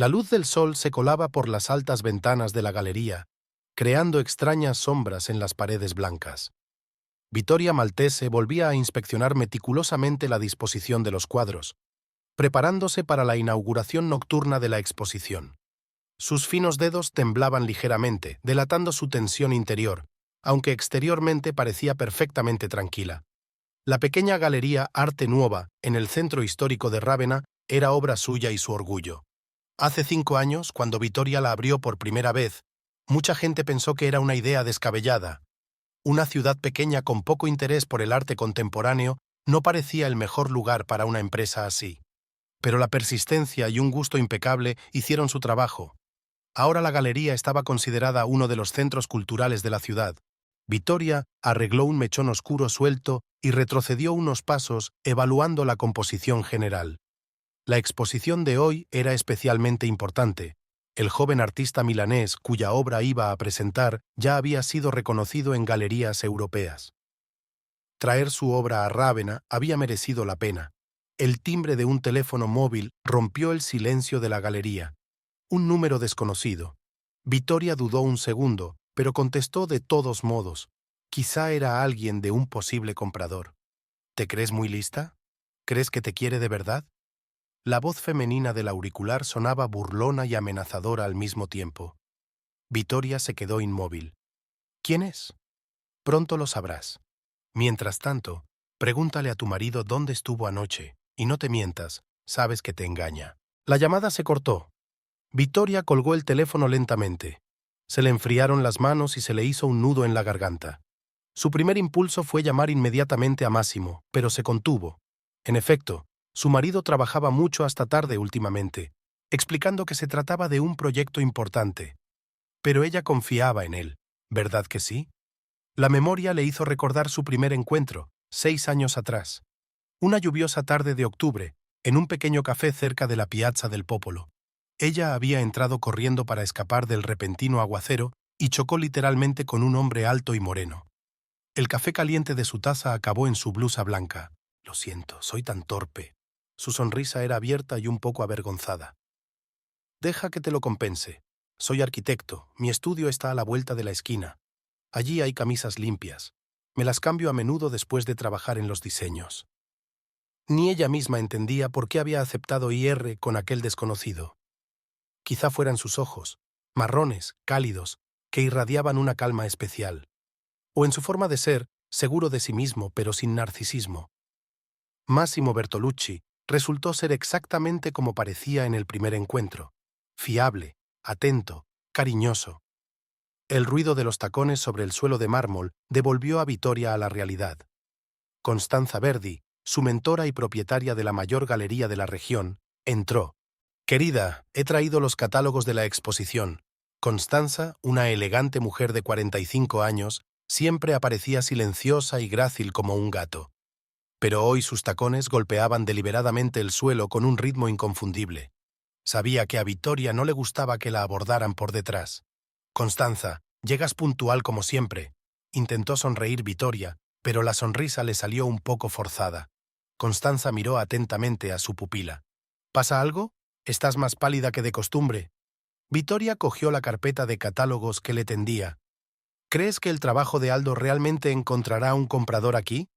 La luz del sol se colaba por las altas ventanas de la galería, creando extrañas sombras en las paredes blancas. Vittoria Maltese volvía a inspeccionar meticulosamente la disposición de los cuadros, preparándose para la inauguración nocturna de la exposición. Sus finos dedos temblaban ligeramente, delatando su tensión interior, aunque exteriormente parecía perfectamente tranquila. La pequeña galería Arte Nuova, en el centro histórico de Rávena, era obra suya y su orgullo. Hace 5 años, cuando Vittoria la abrió por primera vez, mucha gente pensó que era una idea descabellada. Una ciudad pequeña con poco interés por el arte contemporáneo no parecía el mejor lugar para una empresa así. Pero la persistencia y un gusto impecable hicieron su trabajo. Ahora la galería estaba considerada uno de los centros culturales de la ciudad. Vittoria arregló un mechón oscuro suelto y retrocedió unos pasos, evaluando la composición general. La exposición de hoy era especialmente importante. El joven artista milanés cuya obra iba a presentar ya había sido reconocido en galerías europeas. Traer su obra a Rávena había merecido la pena. El timbre de un teléfono móvil rompió el silencio de la galería. Un número desconocido. Vittoria dudó un segundo, pero contestó de todos modos. Quizá era alguien de un posible comprador. ¿Te crees muy lista? ¿Crees que te quiere de verdad? La voz femenina del auricular sonaba burlona y amenazadora al mismo tiempo. Vittoria se quedó inmóvil. ¿Quién es? Pronto lo sabrás. Mientras tanto, pregúntale a tu marido dónde estuvo anoche, y no te mientas, sabes que te engaña. La llamada se cortó. Vittoria colgó el teléfono lentamente. Se le enfriaron las manos y se le hizo un nudo en la garganta. Su primer impulso fue llamar inmediatamente a Massimo, pero se contuvo. En efecto, su marido trabajaba mucho hasta tarde últimamente, explicando que se trataba de un proyecto importante. Pero ella confiaba en él, ¿verdad que sí? La memoria le hizo recordar su primer encuentro, 6 años atrás. Una lluviosa tarde de octubre, en un pequeño café cerca de la Piazza del Popolo. Ella había entrado corriendo para escapar del repentino aguacero y chocó literalmente con un hombre alto y moreno. El café caliente de su taza acabó en su blusa blanca. Lo siento, soy tan torpe. Su sonrisa era abierta y un poco avergonzada. Deja que te lo compense. Soy arquitecto, mi estudio está a la vuelta de la esquina. Allí hay camisas limpias. Me las cambio a menudo después de trabajar en los diseños. Ni ella misma entendía por qué había aceptado IR con aquel desconocido. Quizá fueran sus ojos, marrones, cálidos, que irradiaban una calma especial. O en su forma de ser, seguro de sí mismo, pero sin narcisismo. Massimo Bertolucci resultó ser exactamente como parecía en el primer encuentro. Fiable, atento, cariñoso. El ruido de los tacones sobre el suelo de mármol devolvió a Vittoria a la realidad. Constanza Verdi, su mentora y propietaria de la mayor galería de la región, entró. «Querida, he traído los catálogos de la exposición». Constanza, una elegante mujer de 45 años, siempre aparecía silenciosa y grácil como un gato. Pero hoy sus tacones golpeaban deliberadamente el suelo con un ritmo inconfundible. Sabía que a Vittoria no le gustaba que la abordaran por detrás. «Constanza, llegas puntual como siempre». Intentó sonreír Vittoria, pero la sonrisa le salió un poco forzada. Constanza miró atentamente a su pupila. «¿Pasa algo? Estás más pálida que de costumbre». Vittoria cogió la carpeta de catálogos que le tendía. «¿Crees que el trabajo de Aldo realmente encontrará un comprador aquí?»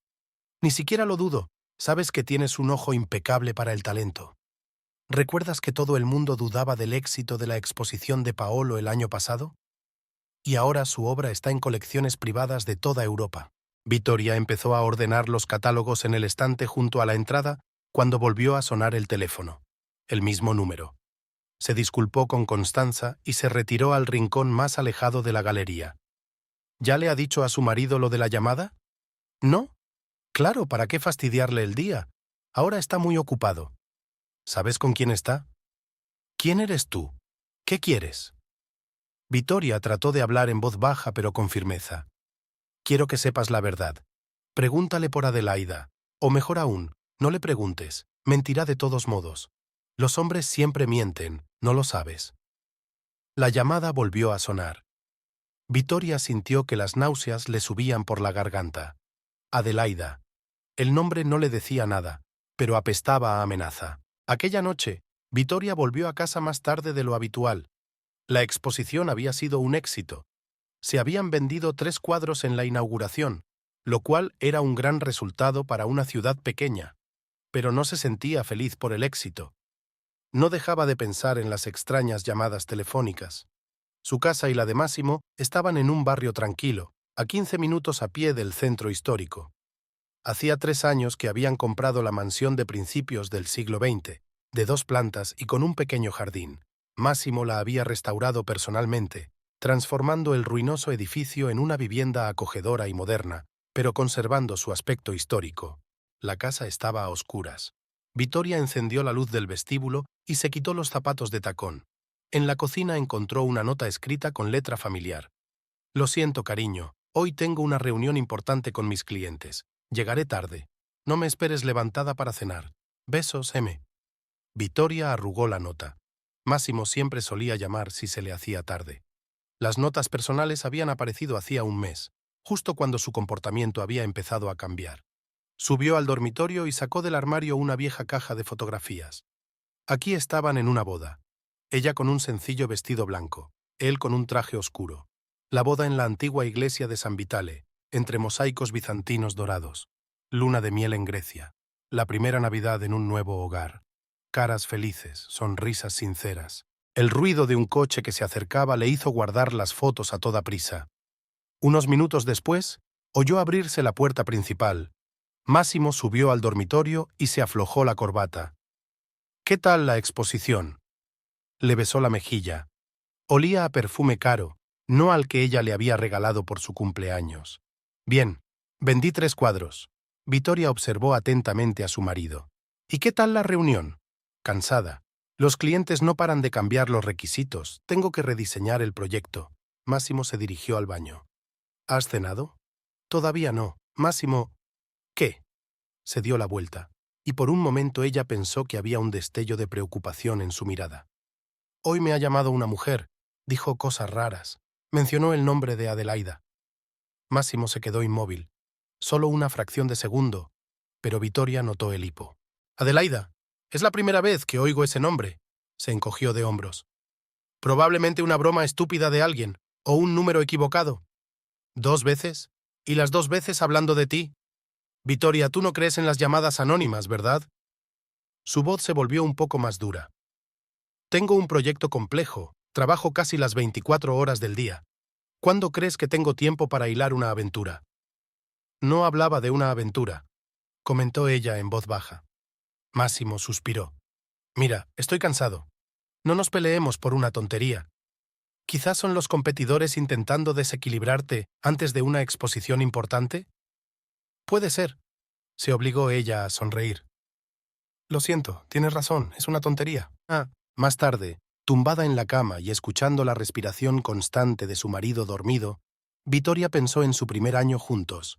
«Ni siquiera lo dudo. Sabes que tienes un ojo impecable para el talento. ¿Recuerdas que todo el mundo dudaba del éxito de la exposición de Paolo el año pasado? Y ahora su obra está en colecciones privadas de toda Europa». Vittoria empezó a ordenar los catálogos en el estante junto a la entrada cuando volvió a sonar el teléfono. El mismo número. Se disculpó con Constanza y se retiró al rincón más alejado de la galería. ¿Ya le ha dicho a su marido lo de la llamada? ¿No? Claro, ¿para qué fastidiarle el día? Ahora está muy ocupado. ¿Sabes con quién está? ¿Quién eres tú? ¿Qué quieres? Vittoria trató de hablar en voz baja pero con firmeza. Quiero que sepas la verdad. Pregúntale por Adelaida. O mejor aún, no le preguntes. Mentirá de todos modos. Los hombres siempre mienten, ¿no lo sabes? La llamada volvió a sonar. Vittoria sintió que las náuseas le subían por la garganta. Adelaida. El nombre no le decía nada, pero apestaba a amenaza. Aquella noche, Vittoria volvió a casa más tarde de lo habitual. La exposición había sido un éxito. Se habían vendido 3 cuadros en la inauguración, lo cual era un gran resultado para una ciudad pequeña, pero no se sentía feliz por el éxito. No dejaba de pensar en las extrañas llamadas telefónicas. Su casa y la de Massimo estaban en un barrio tranquilo, a 15 minutos a pie del centro histórico. Hacía 3 años que habían comprado la mansión de principios del siglo XX, de 2 plantas y con un pequeño jardín. Massimo la había restaurado personalmente, transformando el ruinoso edificio en una vivienda acogedora y moderna, pero conservando su aspecto histórico. La casa estaba a oscuras. Vittoria encendió la luz del vestíbulo y se quitó los zapatos de tacón. En la cocina encontró una nota escrita con letra familiar. «Lo siento, cariño, hoy tengo una reunión importante con mis clientes. Llegaré tarde. No me esperes levantada para cenar. Besos, M». Vittoria arrugó la nota. Massimo siempre solía llamar si se le hacía tarde. Las notas personales habían aparecido hacía un mes, justo cuando su comportamiento había empezado a cambiar. Subió al dormitorio y sacó del armario una vieja caja de fotografías. Aquí estaban en una boda. Ella con un sencillo vestido blanco, él con un traje oscuro. La boda en la antigua iglesia de San Vitale, entre mosaicos bizantinos dorados. Luna de miel en Grecia. La primera Navidad en un nuevo hogar. Caras felices, sonrisas sinceras. El ruido de un coche que se acercaba le hizo guardar las fotos a toda prisa. Unos minutos después, oyó abrirse la puerta principal. Massimo subió al dormitorio y se aflojó la corbata. «¿Qué tal la exposición?». Le besó la mejilla. Olía a perfume caro, no al que ella le había regalado por su cumpleaños. «Bien, vendí 3 cuadros». Vittoria observó atentamente a su marido. «¿Y qué tal la reunión?». «Cansada. Los clientes no paran de cambiar los requisitos. Tengo que rediseñar el proyecto». Massimo se dirigió al baño. «¿Has cenado?». «Todavía no. Massimo». «¿Qué?». Se dio la vuelta, y por un momento ella pensó que había un destello de preocupación en su mirada. «Hoy me ha llamado una mujer. Dijo cosas raras. Mencionó el nombre de Adelaida». Massimo se quedó inmóvil. Solo una fracción de segundo, pero Vittoria notó el hipo. «Adelaida, es la primera vez que oigo ese nombre». Se encogió de hombros. «Probablemente una broma estúpida de alguien, o un número equivocado». «¿2 veces? Y las 2 veces hablando de ti». «Vittoria, tú no crees en las llamadas anónimas, ¿verdad?». Su voz se volvió un poco más dura. «Tengo un proyecto complejo. Trabajo casi las 24 horas del día. ¿Cuándo crees que tengo tiempo para hilar una aventura?». «No hablaba de una aventura», comentó ella en voz baja. Massimo suspiró. «Mira, estoy cansado. No nos peleemos por una tontería. Quizás son los competidores intentando desequilibrarte antes de una exposición importante». «Puede ser», se obligó ella a sonreír. «Lo siento, tienes razón, es una tontería». Más tarde, tumbada en la cama y escuchando la respiración constante de su marido dormido, Vittoria pensó en su primer año juntos.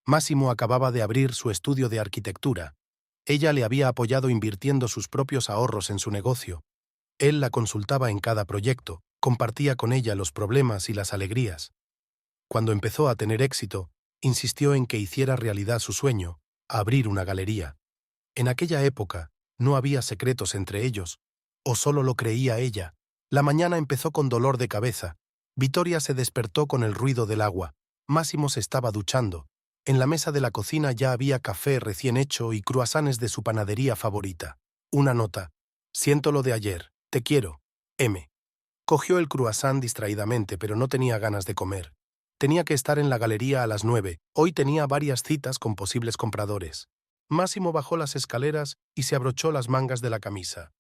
Massimo acababa de abrir su estudio de arquitectura. Ella le había apoyado invirtiendo sus propios ahorros en su negocio. Él la consultaba en cada proyecto, compartía con ella los problemas y las alegrías. Cuando empezó a tener éxito, insistió en que hiciera realidad su sueño, abrir una galería. En aquella época, no había secretos entre ellos, o solo lo creía ella. La mañana empezó con dolor de cabeza. Vittoria se despertó con el ruido del agua. Massimo se estaba duchando. En la mesa de la cocina ya había café recién hecho y cruasanes de su panadería favorita. Una nota. «Siento lo de ayer. Te quiero. M». Cogió el croissant distraídamente, pero no tenía ganas de comer. Tenía que estar en la galería a las 9. Hoy tenía varias citas con posibles compradores. Massimo bajó las escaleras y se abrochó las mangas de la camisa.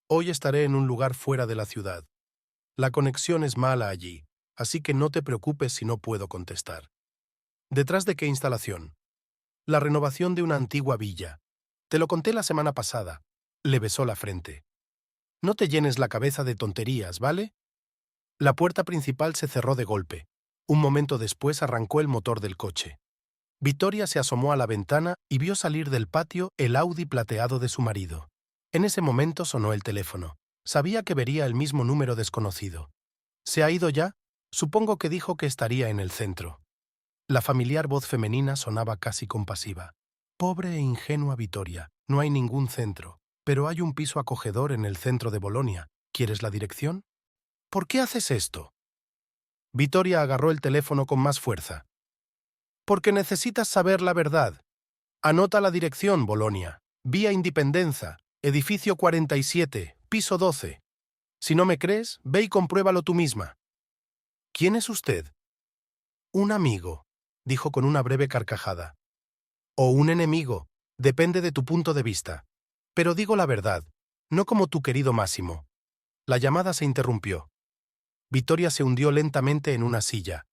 «Hoy estaré en un lugar fuera de la ciudad. La conexión es mala allí, así que no te preocupes si no puedo contestar». «¿Detrás de qué instalación?». «La renovación de una antigua villa. Te lo conté la semana pasada». Le besó la frente. «No te llenes la cabeza de tonterías, ¿vale?». La puerta principal se cerró de golpe. Un momento después arrancó el motor del coche. Vittoria se asomó a la ventana y vio salir del patio el Audi plateado de su marido. En ese momento sonó el teléfono. Sabía que vería el mismo número desconocido. «¿Se ha ido ya?». «Supongo que dijo que estaría en el centro». La familiar voz femenina sonaba casi compasiva. «Pobre e ingenua Vittoria, no hay ningún centro. Pero hay un piso acogedor en el centro de Bolonia. ¿Quieres la dirección? ¿Por qué haces esto? Vittoria agarró el teléfono con más fuerza. Porque necesitas saber la verdad. Anota la dirección, Bolonia. Vía Independenza, edificio 47, piso 12. Si no me crees, ve y compruébalo tú misma. ¿Quién es usted? Un amigo, dijo con una breve carcajada. O un enemigo, depende de tu punto de vista. Pero digo la verdad, no como tu querido Máximo. La llamada se interrumpió. Vittoria se hundió lentamente en una silla.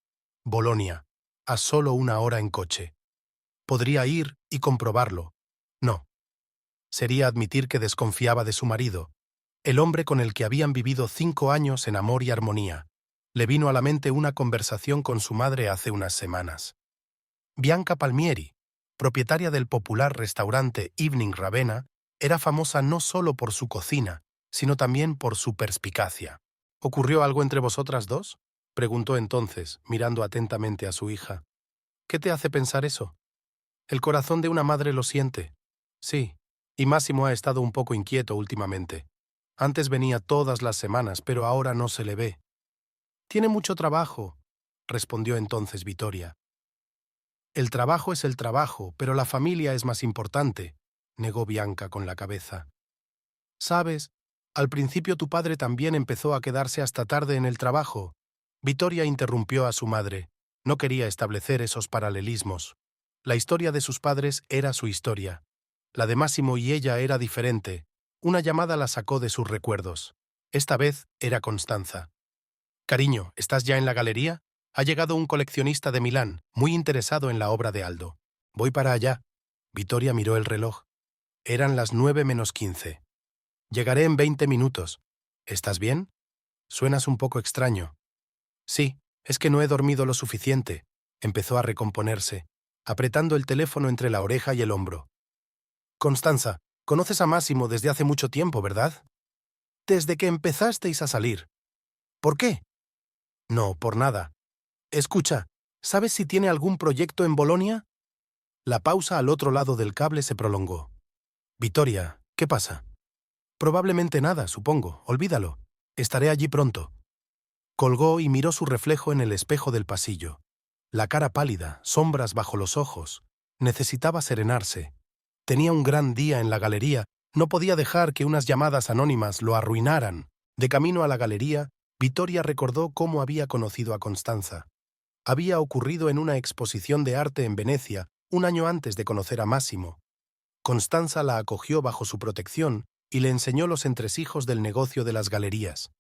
Bolonia, a solo 1 hora en coche. Podría ir y comprobarlo. No. Sería admitir que desconfiaba de su marido, el hombre con el que habían vivido 5 años en amor y armonía. Le vino a la mente una conversación con su madre hace unas semanas. Bianca Palmieri, propietaria del popular restaurante Evening Ravenna, era famosa no solo por su cocina, sino también por su perspicacia. ¿Ocurrió algo entre vosotras dos? Preguntó entonces, mirando atentamente a su hija. ¿Qué te hace pensar eso? El corazón de una madre lo siente. Sí, y Máximo ha estado un poco inquieto últimamente. Antes venía todas las semanas, pero ahora no se le ve. Tiene mucho trabajo, respondió entonces Vittoria. El trabajo es el trabajo, pero la familia es más importante, negó Bianca con la cabeza. Sabes, al principio tu padre también empezó a quedarse hasta tarde en el trabajo. Vittoria interrumpió a su madre. No quería establecer esos paralelismos. La historia de sus padres era su historia. La de Máximo y ella era diferente. Una llamada la sacó de sus recuerdos. Esta vez era Constanza. Cariño, ¿estás ya en la galería? Ha llegado un coleccionista de Milán, muy interesado en la obra de Aldo. Voy para allá. Vittoria miró el reloj. Eran las 9:15. Llegaré en 20 minutos. ¿Estás bien? Suenas un poco extraño. Sí, es que no he dormido lo suficiente. Empezó a recomponerse, apretando el teléfono entre la oreja y el hombro. Constanza, conoces a Máximo desde hace mucho tiempo, ¿verdad? Desde que empezasteis a salir. ¿Por qué? No, por nada. Escucha, ¿sabes si tiene algún proyecto en Bolonia? La pausa al otro lado del cable se prolongó. Vittoria, ¿qué pasa? Probablemente nada, supongo. Olvídalo. Estaré allí pronto. Colgó y miró su reflejo en el espejo del pasillo. La cara pálida, sombras bajo los ojos. Necesitaba serenarse. Tenía un gran día en la galería. No podía dejar que unas llamadas anónimas lo arruinaran. De camino a la galería, Vittoria recordó cómo había conocido a Constanza. Había ocurrido en una exposición de arte en Venecia, un año antes de conocer a Máximo. Constanza la acogió bajo su protección y le enseñó los entresijos del negocio de las galerías.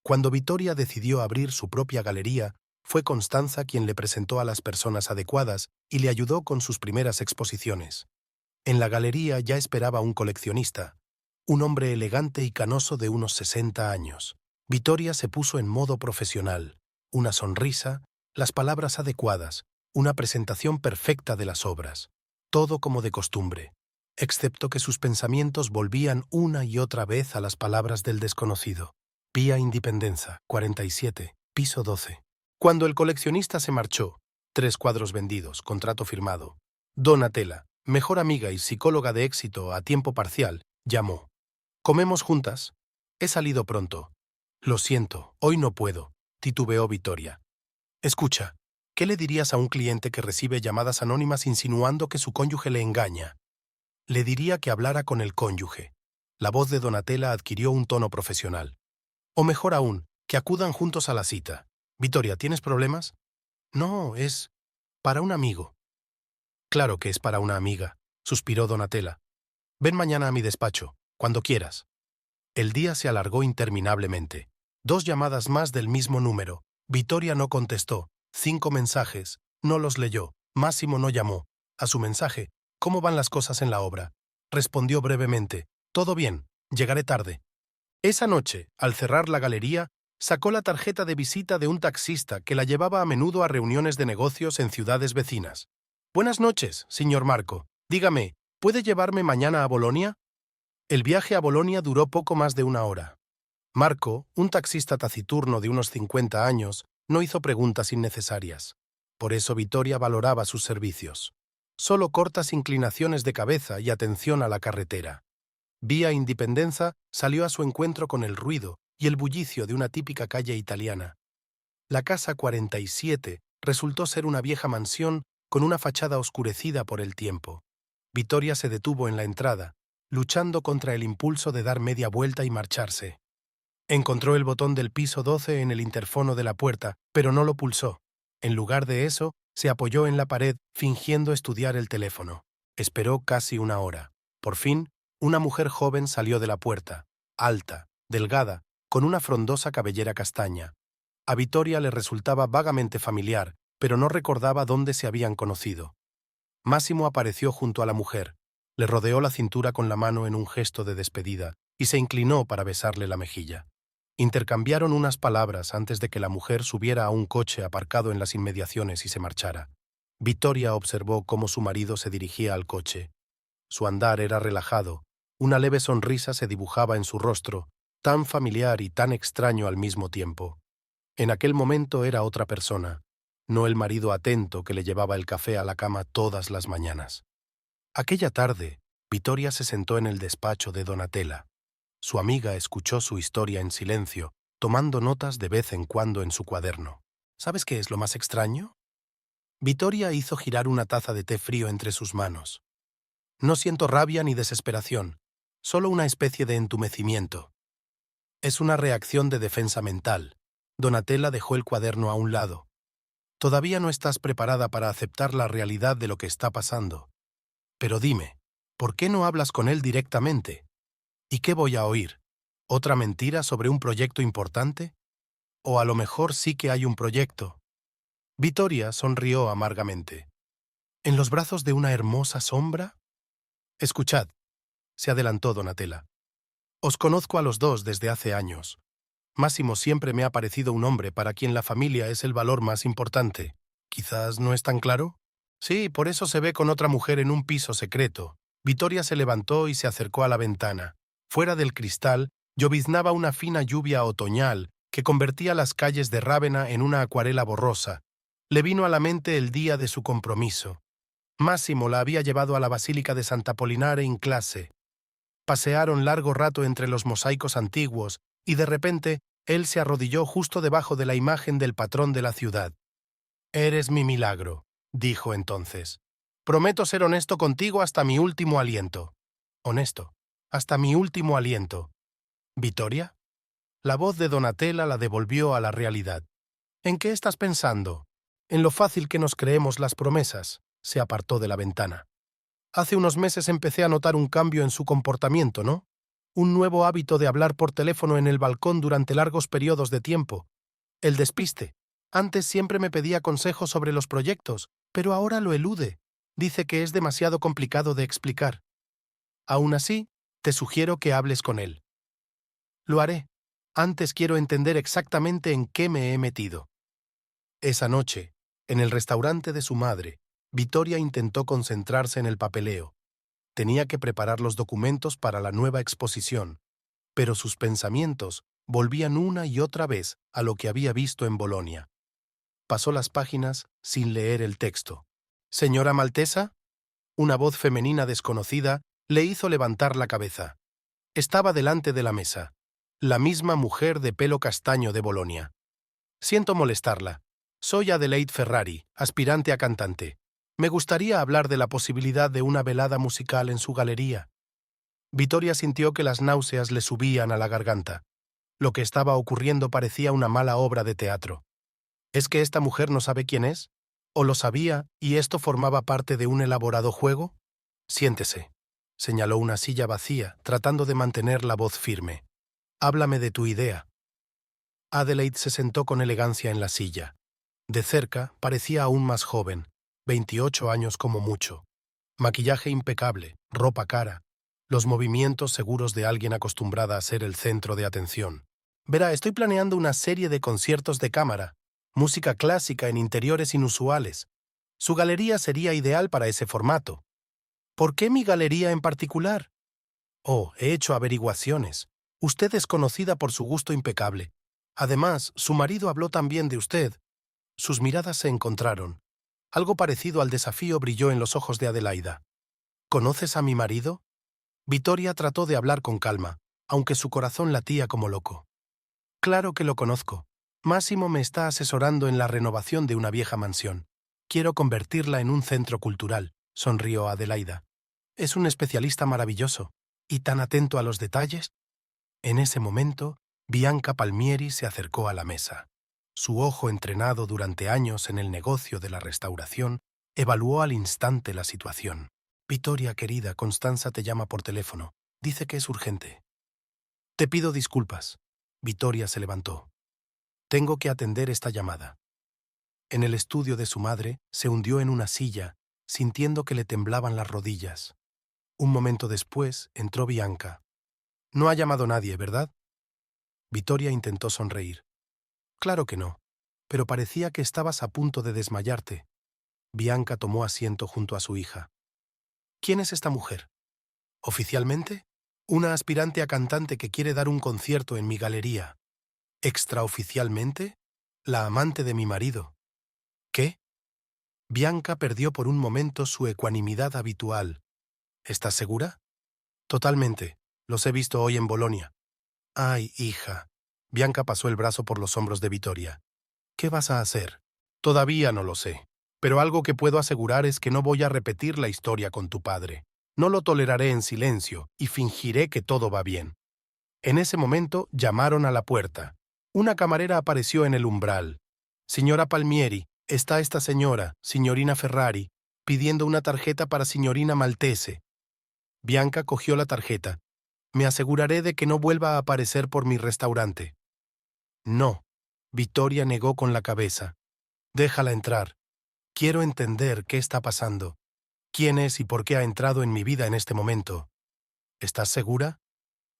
Cuando Vittoria decidió abrir su propia galería, fue Constanza quien le presentó a las personas adecuadas y le ayudó con sus primeras exposiciones. En la galería ya esperaba un coleccionista, un hombre elegante y canoso de unos 60 años. Vittoria se puso en modo profesional, una sonrisa, las palabras adecuadas, una presentación perfecta de las obras, todo como de costumbre, excepto que sus pensamientos volvían una y otra vez a las palabras del desconocido. Vía Independenza, 47, piso 12. Cuando el coleccionista se marchó, 3 cuadros vendidos, contrato firmado, Donatella, mejor amiga y psicóloga de éxito a tiempo parcial, llamó. ¿Comemos juntas? He salido pronto. Lo siento, hoy no puedo, titubeó Vittoria. Escucha, ¿qué le dirías a un cliente que recibe llamadas anónimas insinuando que su cónyuge le engaña? Le diría que hablara con el cónyuge. La voz de Donatella adquirió un tono profesional. O mejor aún, que acudan juntos a la cita. Vittoria, ¿tienes problemas? No, es para un amigo. Claro que es para una amiga, suspiró Donatella. Ven mañana a mi despacho, cuando quieras. El día se alargó interminablemente. 2 llamadas más del mismo número. Vittoria no contestó. 5 mensajes. No los leyó. Máximo no llamó. A su mensaje, ¿cómo van las cosas en la obra? Respondió brevemente. Todo bien. Llegaré tarde. Esa noche, al cerrar la galería, sacó la tarjeta de visita de un taxista que la llevaba a menudo a reuniones de negocios en ciudades vecinas. Buenas noches, señor Marco. Dígame, ¿puede llevarme mañana a Bolonia? El viaje a Bolonia duró poco más de 1 hora. Marco, un taxista taciturno de unos 50 años, no hizo preguntas innecesarias. Por eso Vittoria valoraba sus servicios. Solo cortas inclinaciones de cabeza y atención a la carretera. Vía Independenza salió a su encuentro con el ruido y el bullicio de una típica calle italiana. La casa 47 resultó ser una vieja mansión con una fachada oscurecida por el tiempo. Vittoria se detuvo en la entrada, luchando contra el impulso de dar media vuelta y marcharse. Encontró el botón del piso 12 en el interfono de la puerta, pero no lo pulsó. En lugar de eso, se apoyó en la pared, fingiendo estudiar el teléfono. Esperó casi una hora. Por fin, una mujer joven salió de la puerta, alta, delgada, con una frondosa cabellera castaña. A Vittoria le resultaba vagamente familiar, pero no recordaba dónde se habían conocido. Máximo apareció junto a la mujer, le rodeó la cintura con la mano en un gesto de despedida y se inclinó para besarle la mejilla. Intercambiaron unas palabras antes de que la mujer subiera a un coche aparcado en las inmediaciones y se marchara. Vittoria observó cómo su marido se dirigía al coche. Su andar era relajado, una leve sonrisa se dibujaba en su rostro, tan familiar y tan extraño al mismo tiempo. En aquel momento era otra persona, no el marido atento que le llevaba el café a la cama todas las mañanas. Aquella tarde, Vittoria se sentó en el despacho de Donatella. Su amiga escuchó su historia en silencio, tomando notas de vez en cuando en su cuaderno. ¿Sabes qué es lo más extraño? Vittoria hizo girar una taza de té frío entre sus manos. No siento rabia ni desesperación, solo una especie de entumecimiento. Es una reacción de defensa mental. Donatella dejó el cuaderno a un lado. Todavía no estás preparada para aceptar la realidad de lo que está pasando. Pero dime, ¿por qué no hablas con él directamente? ¿Y qué voy a oír? ¿Otra mentira sobre un proyecto importante? ¿O a lo mejor sí que hay un proyecto? Vittoria sonrió amargamente. ¿En los brazos de una hermosa sombra? Escuchad, se adelantó Donatella. Os conozco a los dos desde hace años. Máximo siempre me ha parecido un hombre para quien la familia es el valor más importante. ¿Quizás no es tan claro? Sí, por eso se ve con otra mujer en un piso secreto. Vittoria se levantó y se acercó a la ventana. Fuera del cristal, lloviznaba una fina lluvia otoñal que convertía las calles de Rávena en una acuarela borrosa. Le vino a la mente el día de su compromiso. Máximo la había llevado a la Basílica de Sant'Apollinare in clase. Pasearon largo rato entre los mosaicos antiguos y de repente él se arrodilló justo debajo de la imagen del patrón de la ciudad. «Eres mi milagro», dijo entonces. «Prometo ser honesto contigo hasta mi último aliento». «Honesto, hasta mi último aliento». «¿Vittoria?» La voz de Donatella la devolvió a la realidad. «¿En qué estás pensando? En lo fácil que nos creemos las promesas». Se apartó de la ventana. «Hace unos meses empecé a notar un cambio en su comportamiento, ¿no? Un nuevo hábito de hablar por teléfono en el balcón durante largos periodos de tiempo. El despiste. Antes siempre me pedía consejos sobre los proyectos, pero ahora lo elude. Dice que es demasiado complicado de explicar. Aún así, te sugiero que hables con él». «Lo haré. Antes quiero entender exactamente en qué me he metido». Esa noche, en el restaurante de su madre, Vittoria intentó concentrarse en el papeleo. Tenía que preparar los documentos para la nueva exposición, pero sus pensamientos volvían una y otra vez a lo que había visto en Bolonia. Pasó las páginas sin leer el texto. «¿Señora Maltesa?» Una voz femenina desconocida le hizo levantar la cabeza. Estaba delante de la mesa, la misma mujer de pelo castaño de Bolonia. «Siento molestarla. Soy Adelaide Ferrari, aspirante a cantante. Me gustaría hablar de la posibilidad de una velada musical en su galería». Vittoria sintió que las náuseas le subían a la garganta. Lo que estaba ocurriendo parecía una mala obra de teatro. ¿Es que esta mujer no sabe quién es? ¿O lo sabía y esto formaba parte de un elaborado juego? «Siéntese», señaló una silla vacía, tratando de mantener la voz firme. «Háblame de tu idea». Adelaide se sentó con elegancia en la silla. De cerca parecía aún más joven, 28 años como mucho. Maquillaje impecable, ropa cara, los movimientos seguros de alguien acostumbrada a ser el centro de atención. «Verá, estoy planeando una serie de conciertos de cámara, música clásica en interiores inusuales. Su galería sería ideal para ese formato». «¿Por qué mi galería en particular?» «Oh, he hecho averiguaciones. Usted es conocida por su gusto impecable. Además, su marido habló también de usted». Sus miradas se encontraron. Algo parecido al desafío brilló en los ojos de Adelaida. «¿Conoces a mi marido?» Vittoria trató de hablar con calma, aunque su corazón latía como loco. Claro que lo conozco. Máximo me está asesorando en la renovación de una vieja mansión. Quiero convertirla en un centro cultural, sonrió Adelaida. Es un especialista maravilloso, y tan atento a los detalles. En ese momento, Bianca Palmieri se acercó a la mesa. Su ojo entrenado durante años en el negocio de la restauración evaluó al instante la situación. Vittoria, querida, Constanza te llama por teléfono. Dice que es urgente. Te pido disculpas. Vittoria se levantó. Tengo que atender esta llamada. En el estudio de su madre, se hundió en una silla, sintiendo que le temblaban las rodillas. Un momento después, entró Bianca. No ha llamado nadie, ¿verdad? Vittoria intentó sonreír. Claro que no, pero parecía que estabas a punto de desmayarte. Bianca tomó asiento junto a su hija. ¿Quién es esta mujer? ¿Oficialmente? Una aspirante a cantante que quiere dar un concierto en mi galería. ¿Extraoficialmente? La amante de mi marido. ¿Qué? Bianca perdió por un momento su ecuanimidad habitual. ¿Estás segura? Totalmente. Los he visto hoy en Bolonia. Ay, hija. Bianca pasó el brazo por los hombros de Vittoria. ¿Qué vas a hacer? Todavía no lo sé. Pero algo que puedo asegurar es que no voy a repetir la historia con tu padre. No lo toleraré en silencio y fingiré que todo va bien. En ese momento llamaron a la puerta. Una camarera apareció en el umbral. Señora Palmieri, está esta señora, signorina Ferrari, pidiendo una tarjeta para signorina Maltese. Bianca cogió la tarjeta. Me aseguraré de que no vuelva a aparecer por mi restaurante. No. Vittoria negó con la cabeza. Déjala entrar. Quiero entender qué está pasando. ¿Quién es y por qué ha entrado en mi vida en este momento? ¿Estás segura?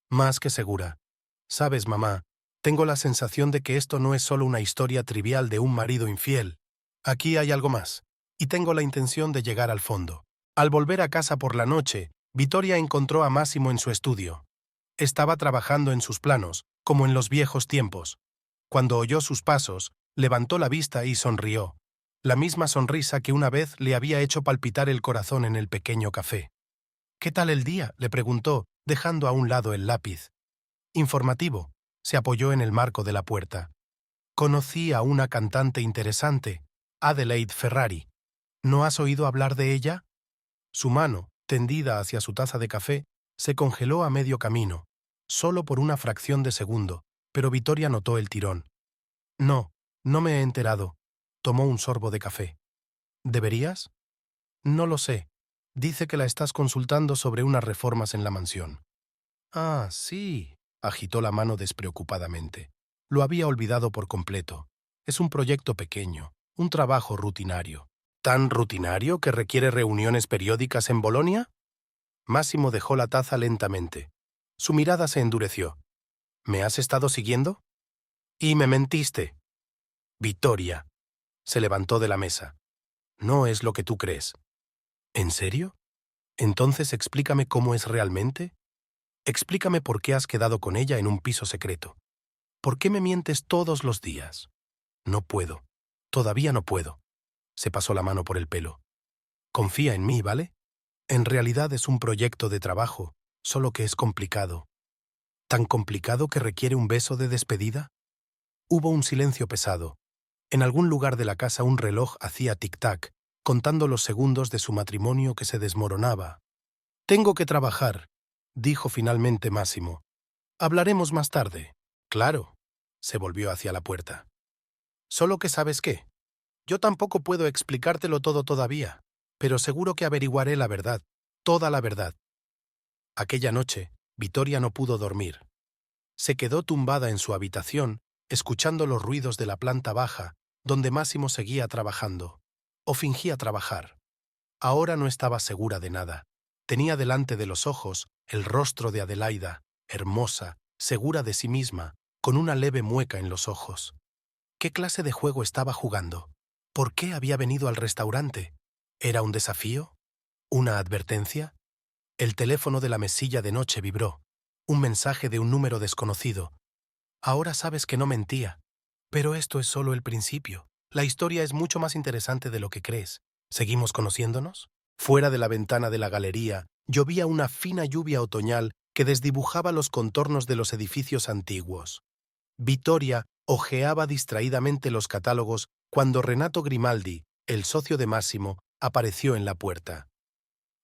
Más que segura. Sabes, mamá, tengo la sensación de que esto no es solo una historia trivial de un marido infiel. Aquí hay algo más, y tengo la intención de llegar al fondo. Al volver a casa por la noche, Vittoria encontró a Máximo en su estudio. Estaba trabajando en sus planos, como en los viejos tiempos. Cuando oyó sus pasos, levantó la vista y sonrió. La misma sonrisa que una vez le había hecho palpitar el corazón en el pequeño café. ¿Qué tal el día?, le preguntó, dejando a un lado el lápiz. Informativo. Se apoyó en el marco de la puerta. Conocí a una cantante interesante, Adelaide Ferrari. ¿No has oído hablar de ella? Su mano, tendida hacia su taza de café, se congeló a medio camino, solo por una fracción de segundo, pero Vittoria notó el tirón. No, no me he enterado. Tomó un sorbo de café. ¿Deberías? No lo sé. Dice que la estás consultando sobre unas reformas en la mansión. Ah, sí, agitó la mano despreocupadamente. Lo había olvidado por completo. Es un proyecto pequeño, un trabajo rutinario. ¿Tan rutinario que requiere reuniones periódicas en Bolonia? Máximo dejó la taza lentamente. Su mirada se endureció. ¿Me has estado siguiendo? Y me mentiste. Vittoria. Se levantó de la mesa. No es lo que tú crees. ¿En serio? Entonces explícame cómo es realmente. Explícame por qué has quedado con ella en un piso secreto. ¿Por qué me mientes todos los días? No puedo. Todavía no puedo. Se pasó la mano por el pelo. Confía en mí, ¿vale? En realidad es un proyecto de trabajo, solo que es complicado. ¿Tan complicado que requiere un beso de despedida? Hubo un silencio pesado. En algún lugar de la casa un reloj hacía tic-tac, contando los segundos de su matrimonio que se desmoronaba. Tengo que trabajar, dijo finalmente Máximo. Hablaremos más tarde. Claro. Se volvió hacia la puerta. Solo que ¿sabes qué? Yo tampoco puedo explicártelo todo todavía, pero seguro que averiguaré la verdad, toda la verdad. Aquella noche, Vittoria no pudo dormir. Se quedó tumbada en su habitación, escuchando los ruidos de la planta baja, donde Máximo seguía trabajando, o fingía trabajar. Ahora no estaba segura de nada. Tenía delante de los ojos el rostro de Adelaida, hermosa, segura de sí misma, con una leve mueca en los ojos. ¿Qué clase de juego estaba jugando? ¿Por qué había venido al restaurante? ¿Era un desafío? ¿Una advertencia? El teléfono de la mesilla de noche vibró. Un mensaje de un número desconocido. Ahora sabes que no mentía. Pero esto es solo el principio. La historia es mucho más interesante de lo que crees. ¿Seguimos conociéndonos? Fuera de la ventana de la galería, Llovía una fina lluvia otoñal que desdibujaba los contornos de los edificios antiguos. Vittoria hojeaba distraídamente los catálogos cuando Renato Grimaldi, el socio de Massimo, apareció en la puerta.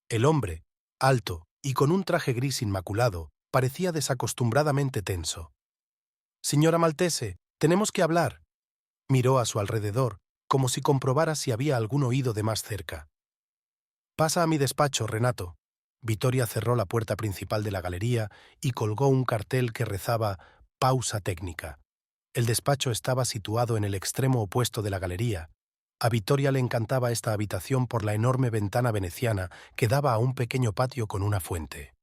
El hombre, alto y con un traje gris inmaculado, parecía desacostumbradamente tenso. «Señora Maltese, tenemos que hablar». Miró a su alrededor, como si comprobara si había algún oído de más cerca. «Pasa a mi despacho, Renato». Vittoria cerró la puerta principal de la galería y colgó un cartel que rezaba «Pausa técnica». El despacho estaba situado en el extremo opuesto de la galería. A Vittoria le encantaba esta habitación por la enorme ventana veneciana que daba a un pequeño patio con una fuente.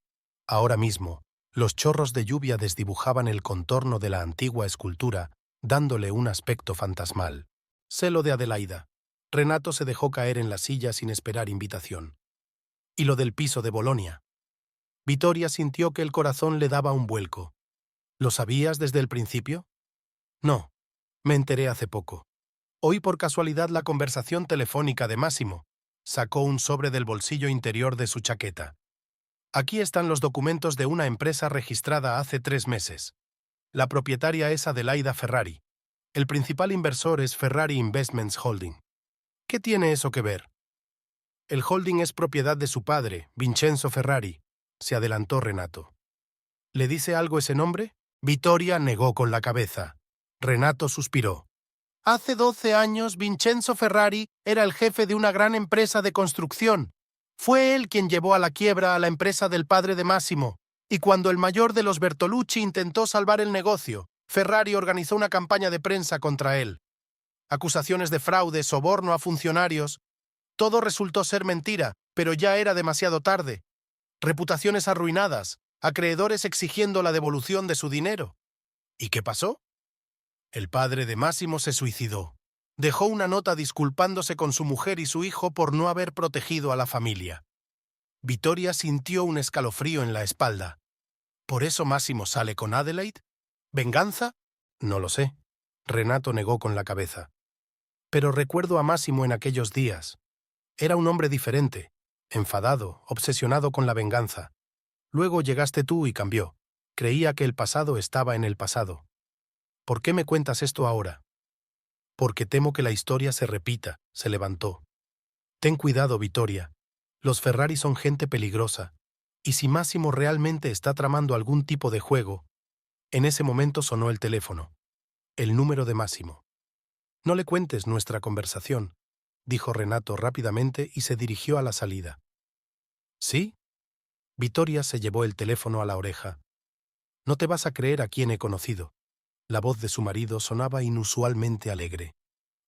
Ahora mismo, los chorros de lluvia desdibujaban el contorno de la antigua escultura, dándole un aspecto fantasmal. Sé lo de Adelaida. Renato se dejó caer en la silla sin esperar invitación. Y lo del piso de Bolonia. Vittoria sintió que el corazón le daba un vuelco. ¿Lo sabías desde el principio? No, me enteré hace poco. Oí por casualidad la conversación telefónica de Massimo. Sacó un sobre del bolsillo interior de su chaqueta. Aquí están los documentos de una empresa registrada hace 3 meses. La propietaria es Adelaida Ferrari. El principal inversor es Ferrari Investments Holding. ¿Qué tiene eso que ver? El holding es propiedad de su padre, Vincenzo Ferrari. Se adelantó Renato. ¿Le dice algo ese nombre? Vittoria negó con la cabeza. Renato suspiró. Hace 12 años, Vincenzo Ferrari era el jefe de una gran empresa de construcción. Fue él quien llevó a la quiebra a la empresa del padre de Massimo, y cuando el mayor de los Bertolucci intentó salvar el negocio, Ferrari organizó una campaña de prensa contra él. Acusaciones de fraude, soborno a funcionarios. Todo resultó ser mentira, pero ya era demasiado tarde. Reputaciones arruinadas, acreedores exigiendo la devolución de su dinero. ¿Y qué pasó? El padre de Massimo se suicidó. Dejó una nota disculpándose con su mujer y su hijo por no haber protegido a la familia. Vittoria sintió un escalofrío en la espalda. ¿Por eso Massimo sale con Adelaide? ¿Venganza? No lo sé. Renato negó con la cabeza. Pero recuerdo a Massimo en aquellos días. Era un hombre diferente, enfadado, obsesionado con la venganza. Luego llegaste tú y cambió. Creía que el pasado estaba en el pasado. ¿Por qué me cuentas esto ahora? Porque temo que la historia se repita, se levantó. Ten cuidado, Vittoria. Los Ferrari son gente peligrosa. Y si Massimo realmente está tramando algún tipo de juego... En ese momento sonó el teléfono. El número de Massimo. No le cuentes nuestra conversación, dijo Renato rápidamente y se dirigió a la salida. ¿Sí? Vittoria se llevó el teléfono a la oreja. No te vas a creer a quién he conocido. La voz de su marido sonaba inusualmente alegre.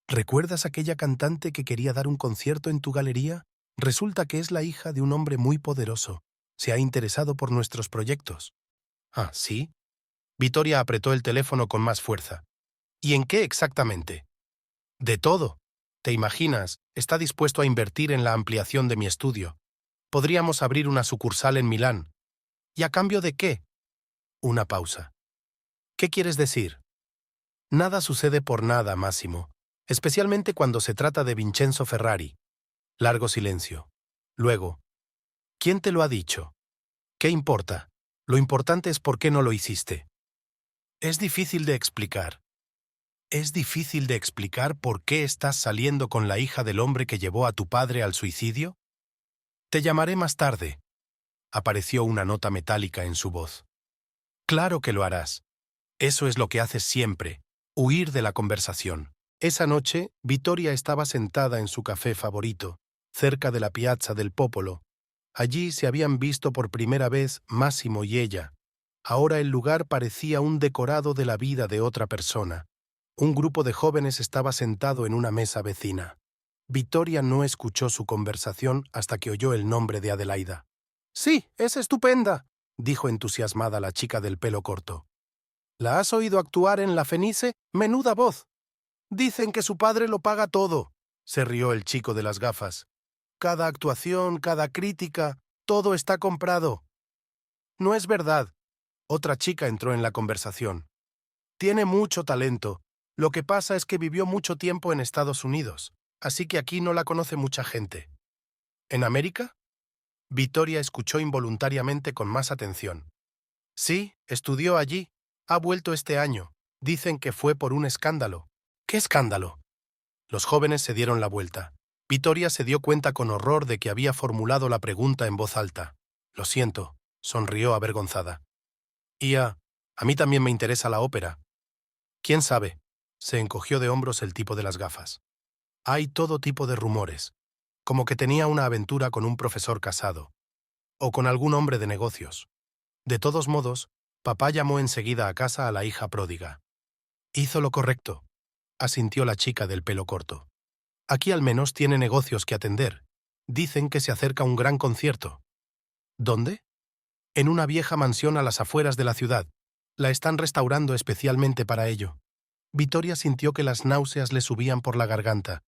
¿Recuerdas aquella cantante que quería dar un concierto en tu galería? Resulta que es la hija de un hombre muy poderoso. Se ha interesado por nuestros proyectos. Ah, ¿sí? Vittoria apretó el teléfono con más fuerza. ¿Y en qué exactamente? De todo. ¿Te imaginas? Está dispuesto a invertir en la ampliación de mi estudio. Podríamos abrir una sucursal en Milán. ¿Y a cambio de qué? Una pausa. ¿Qué quieres decir? Nada sucede por nada, Massimo, especialmente cuando se trata de Vincenzo Ferrari. Largo silencio. Luego, ¿quién te lo ha dicho? ¿Qué importa? Lo importante es por qué no lo hiciste. Es difícil de explicar. ¿Es difícil de explicar por qué estás saliendo con la hija del hombre que llevó a tu padre al suicidio? Te llamaré más tarde. Apareció una nota metálica en su voz. Claro que lo harás. Eso es lo que haces siempre, huir de la conversación. Esa noche, Vittoria estaba sentada en su café favorito, cerca de la Piazza del Popolo. Allí se habían visto por primera vez Massimo y ella. Ahora el lugar parecía un decorado de la vida de otra persona. Un grupo de jóvenes estaba sentado en una mesa vecina. Vittoria no escuchó su conversación hasta que oyó el nombre de Adelaida. «Sí, es estupenda», dijo entusiasmada la chica del pelo corto. ¿La has oído actuar en La Fenice? ¡Menuda voz! Dicen que su padre lo paga todo, se rió el chico de las gafas. Cada actuación, cada crítica, todo está comprado. No es verdad. Otra chica entró en la conversación. Tiene mucho talento. Lo que pasa es que vivió mucho tiempo en Estados Unidos, así que aquí no la conoce mucha gente. ¿En América? Vittoria escuchó involuntariamente con más atención. Sí, estudió allí. Ha vuelto este año. Dicen que fue por un escándalo. ¿Qué escándalo? Los jóvenes se dieron la vuelta. Vittoria se dio cuenta con horror de que había formulado la pregunta en voz alta. Lo siento, sonrió avergonzada. A mí también me interesa la ópera. ¿Quién sabe? Se encogió de hombros el tipo de las gafas. Hay todo tipo de rumores, como que tenía una aventura con un profesor casado, o con algún hombre de negocios. De todos modos, papá llamó enseguida a casa a la hija pródiga. Hizo lo correcto, asintió la chica del pelo corto. Aquí al menos tiene negocios que atender. Dicen que se acerca un gran concierto. ¿Dónde? En una vieja mansión a las afueras de la ciudad. La están restaurando especialmente para ello. Vittoria sintió que las náuseas le subían por la garganta.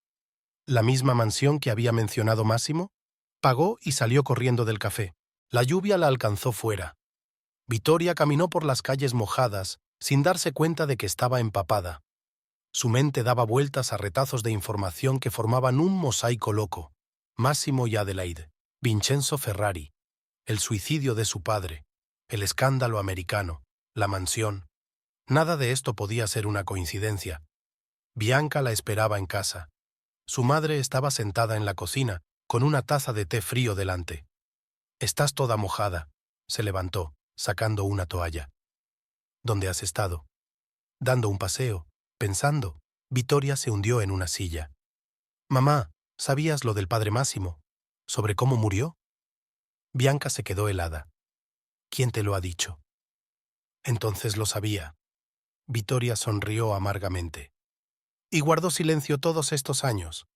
¿La misma mansión que había mencionado Máximo? Pagó y salió corriendo del café. La lluvia la alcanzó fuera. Vittoria caminó por las calles mojadas, sin darse cuenta de que estaba empapada. Su mente daba vueltas a retazos de información que formaban un mosaico loco. Máximo y Adelaide, Vincenzo Ferrari, el suicidio de su padre, el escándalo americano, la mansión. Nada de esto podía ser una coincidencia. Bianca la esperaba en casa. Su madre estaba sentada en la cocina, con una taza de té frío delante. «Estás toda mojada», se levantó, sacando una toalla. «¿Dónde has estado?» «Dando un paseo, pensando». Vittoria se hundió en una silla. «Mamá, ¿sabías lo del padre Máximo? ¿Sobre cómo murió?» Bianca se quedó helada. «¿Quién te lo ha dicho?» «Entonces lo sabía». Vittoria sonrió amargamente. «Y guardó silencio todos estos años.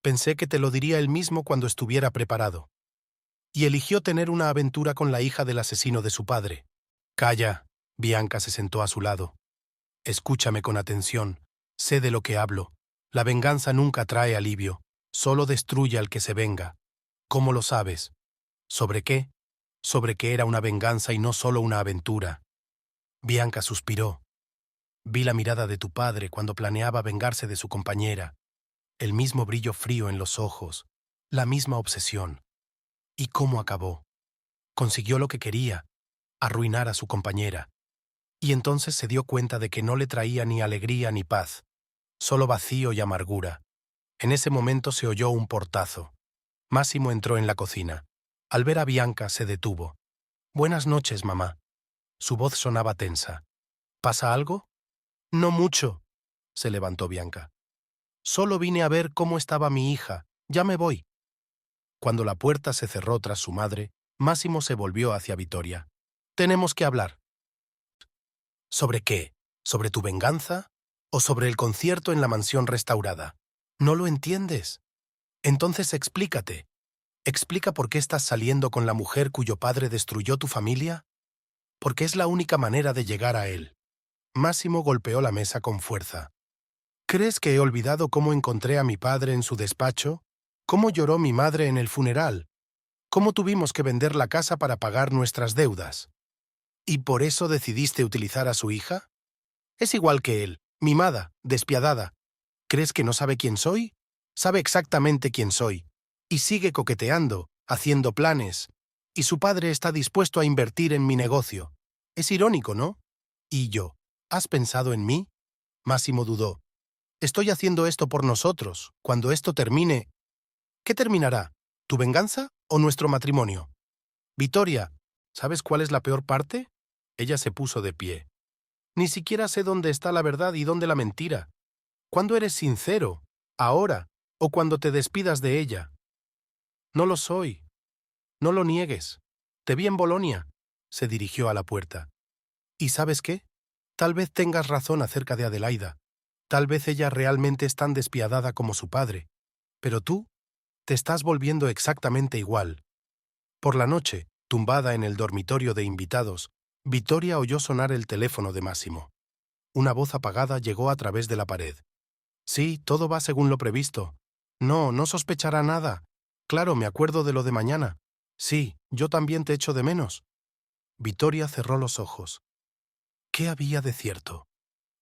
Pensé que te lo diría él mismo cuando estuviera preparado. Y eligió tener una aventura con la hija del asesino de su padre». «Calla», Bianca se sentó a su lado. «Escúchame con atención. Sé de lo que hablo. La venganza nunca trae alivio. Solo destruye al que se venga. ¿Cómo lo sabes? ¿Sobre qué? Sobre que era una venganza y no solo una aventura». Bianca suspiró. «Vi la mirada de tu padre cuando planeaba vengarse de su compañera. El mismo brillo frío en los ojos. La misma obsesión. ¿Y cómo acabó? Consiguió lo que quería, arruinar a su compañera. Y entonces se dio cuenta de que no le traía ni alegría ni paz, solo vacío y amargura. En ese momento se oyó un portazo. Máximo entró en la cocina. Al ver a Bianca se detuvo. «Buenas noches, mamá». Su voz sonaba tensa. «¿Pasa algo?» «No mucho», se levantó Bianca. «Solo vine a ver cómo estaba mi hija. Ya me voy». Cuando la puerta se cerró tras su madre, Máximo se volvió hacia Vittoria. «Tenemos que hablar». «¿Sobre qué? ¿Sobre tu venganza? ¿O sobre el concierto en la mansión restaurada? ¿No lo entiendes? Entonces explícate. Explica por qué estás saliendo con la mujer cuyo padre destruyó tu familia. Porque es la única manera de llegar a él». Máximo golpeó la mesa con fuerza. «¿Crees que he olvidado cómo encontré a mi padre en su despacho? ¿Cómo lloró mi madre en el funeral? ¿Cómo tuvimos que vender la casa para pagar nuestras deudas? ¿Y por eso decidiste utilizar a su hija? Es igual que él, mimada, despiadada. ¿Crees que no sabe quién soy? Sabe exactamente quién soy. Y sigue coqueteando, haciendo planes. Y su padre está dispuesto a invertir en mi negocio. Es irónico, ¿no? ¿Y yo? ¿Has pensado en mí?» Máximo dudó. «Estoy haciendo esto por nosotros. Cuando esto termine...» «¿Qué terminará? ¿Tu venganza o nuestro matrimonio?» «Vittoria, ¿sabes cuál es la peor parte?» Ella se puso de pie. «Ni siquiera sé dónde está la verdad y dónde la mentira. ¿Cuándo eres sincero? ¿Ahora? ¿O cuando te despidas de ella?» «No lo soy. No lo niegues. Te vi en Bolonia». Se dirigió a la puerta. «¿Y sabes qué? Tal vez tengas razón acerca de Adelaida. Tal vez ella realmente es tan despiadada como su padre. Pero tú te estás volviendo exactamente igual». Por la noche, tumbada en el dormitorio de invitados, Vittoria oyó sonar el teléfono de Máximo. Una voz apagada llegó a través de la pared. «Sí, todo va según lo previsto. No, no sospechará nada. Claro, me acuerdo de lo de mañana. Sí, yo también te echo de menos». Vittoria cerró los ojos. ¿Qué había de cierto?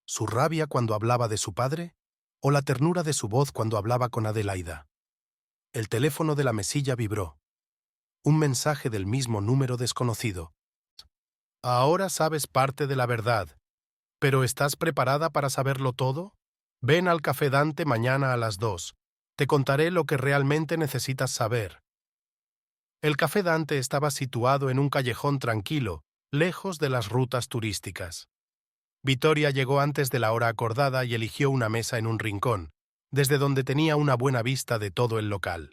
¿Su rabia cuando hablaba de su padre? ¿O la ternura de su voz cuando hablaba con Adelaida? El teléfono de la mesilla vibró. Un mensaje del mismo número desconocido. Ahora sabes parte de la verdad. ¿Pero estás preparada para saberlo todo? Ven al Café Dante mañana a las 2. Te contaré lo que realmente necesitas saber. El Café Dante estaba situado en un callejón tranquilo, lejos de las rutas turísticas. Vittoria llegó antes de la hora acordada y eligió una mesa en un rincón, desde donde tenía una buena vista de todo el local.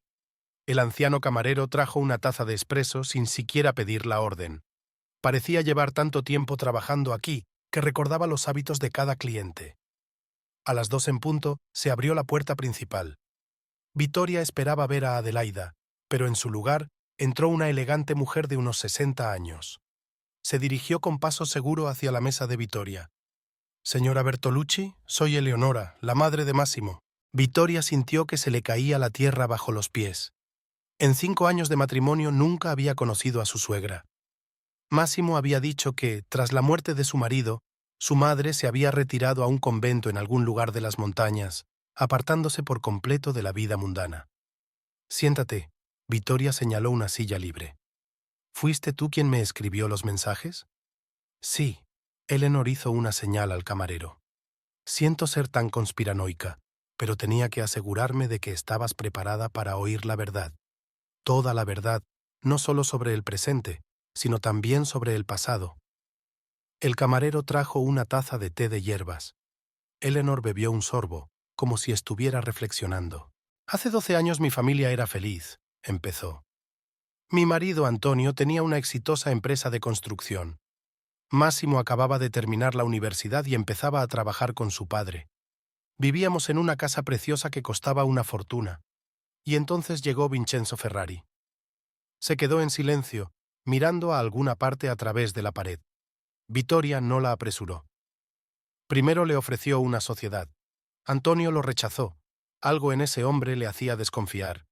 El anciano camarero trajo una taza de espresso sin siquiera pedir la orden. Parecía llevar tanto tiempo trabajando aquí que recordaba los hábitos de cada cliente. A las 2 en punto se abrió la puerta principal. Vittoria esperaba ver a Adelaida, pero en su lugar entró una elegante mujer de unos 60 años. Se dirigió con paso seguro hacia la mesa de Vittoria. «Señora Bertolucci, soy Eleonora, la madre de Massimo». Vittoria sintió que se le caía la tierra bajo los pies. En 5 años de matrimonio nunca había conocido a su suegra. Massimo había dicho que, tras la muerte de su marido, su madre se había retirado a un convento en algún lugar de las montañas, apartándose por completo de la vida mundana. «Siéntate», Vittoria señaló una silla libre. «¿Fuiste tú quien me escribió los mensajes?» «Sí», Eleanor hizo una señal al camarero. «Siento ser tan conspiranoica, pero tenía que asegurarme de que estabas preparada para oír la verdad. Toda la verdad, no solo sobre el presente, sino también sobre el pasado». El camarero trajo una taza de té de hierbas. Eleanor bebió un sorbo, como si estuviera reflexionando. «Hace 12 años mi familia era feliz», empezó. «Mi marido, Antonio, tenía una exitosa empresa de construcción. Máximo acababa de terminar la universidad y empezaba a trabajar con su padre. Vivíamos en una casa preciosa que costaba una fortuna. Y entonces llegó Vincenzo Ferrari. Se quedó en silencio, mirando a alguna parte a través de la pared. Vittoria no la apresuró. Primero le ofreció una sociedad. Antonio lo rechazó. Algo en ese hombre le hacía desconfiar.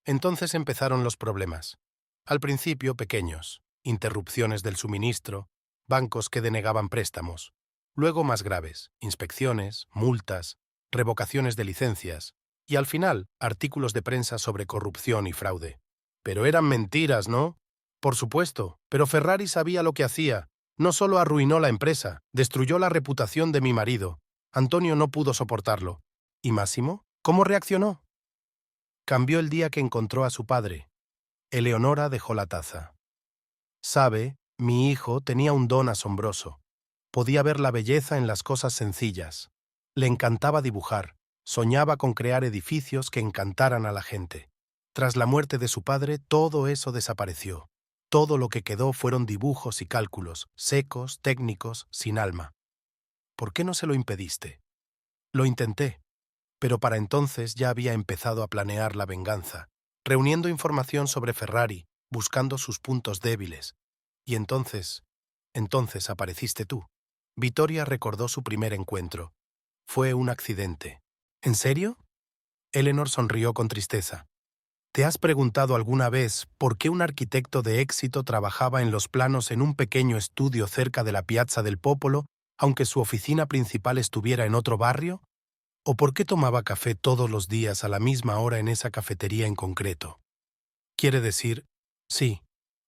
Entonces empezaron los problemas. Al principio pequeños, interrupciones del suministro, bancos que denegaban préstamos. Luego más graves, inspecciones, multas, revocaciones de licencias, y al final, artículos de prensa sobre corrupción y fraude. Pero eran mentiras, ¿no? Por supuesto, pero Ferrari sabía lo que hacía. No solo arruinó la empresa, destruyó la reputación de mi marido. Antonio no pudo soportarlo. ¿Y Máximo? ¿Cómo reaccionó? Cambió el día que encontró a su padre. Eleonora dejó la taza. «Sabe, mi hijo tenía un don asombroso. Podía ver la belleza en las cosas sencillas. Le encantaba dibujar. Soñaba con crear edificios que encantaran a la gente. Tras la muerte de su padre, todo eso desapareció. Todo lo que quedó fueron dibujos y cálculos, secos, técnicos, sin alma. ¿Por qué no se lo impediste?» «Lo intenté, pero para entonces ya había empezado a planear la venganza, reuniendo información sobre Ferrari, buscando sus puntos débiles. Y entonces apareciste tú». Vittoria recordó su primer encuentro. Fue un accidente. ¿En serio? Eleanor sonrió con tristeza. ¿Te has preguntado alguna vez por qué un arquitecto de éxito trabajaba en los planos en un pequeño estudio cerca de la Piazza del Popolo, aunque su oficina principal estuviera en otro barrio? ¿O por qué tomaba café todos los días a la misma hora en esa cafetería en concreto? Quiere decir, sí,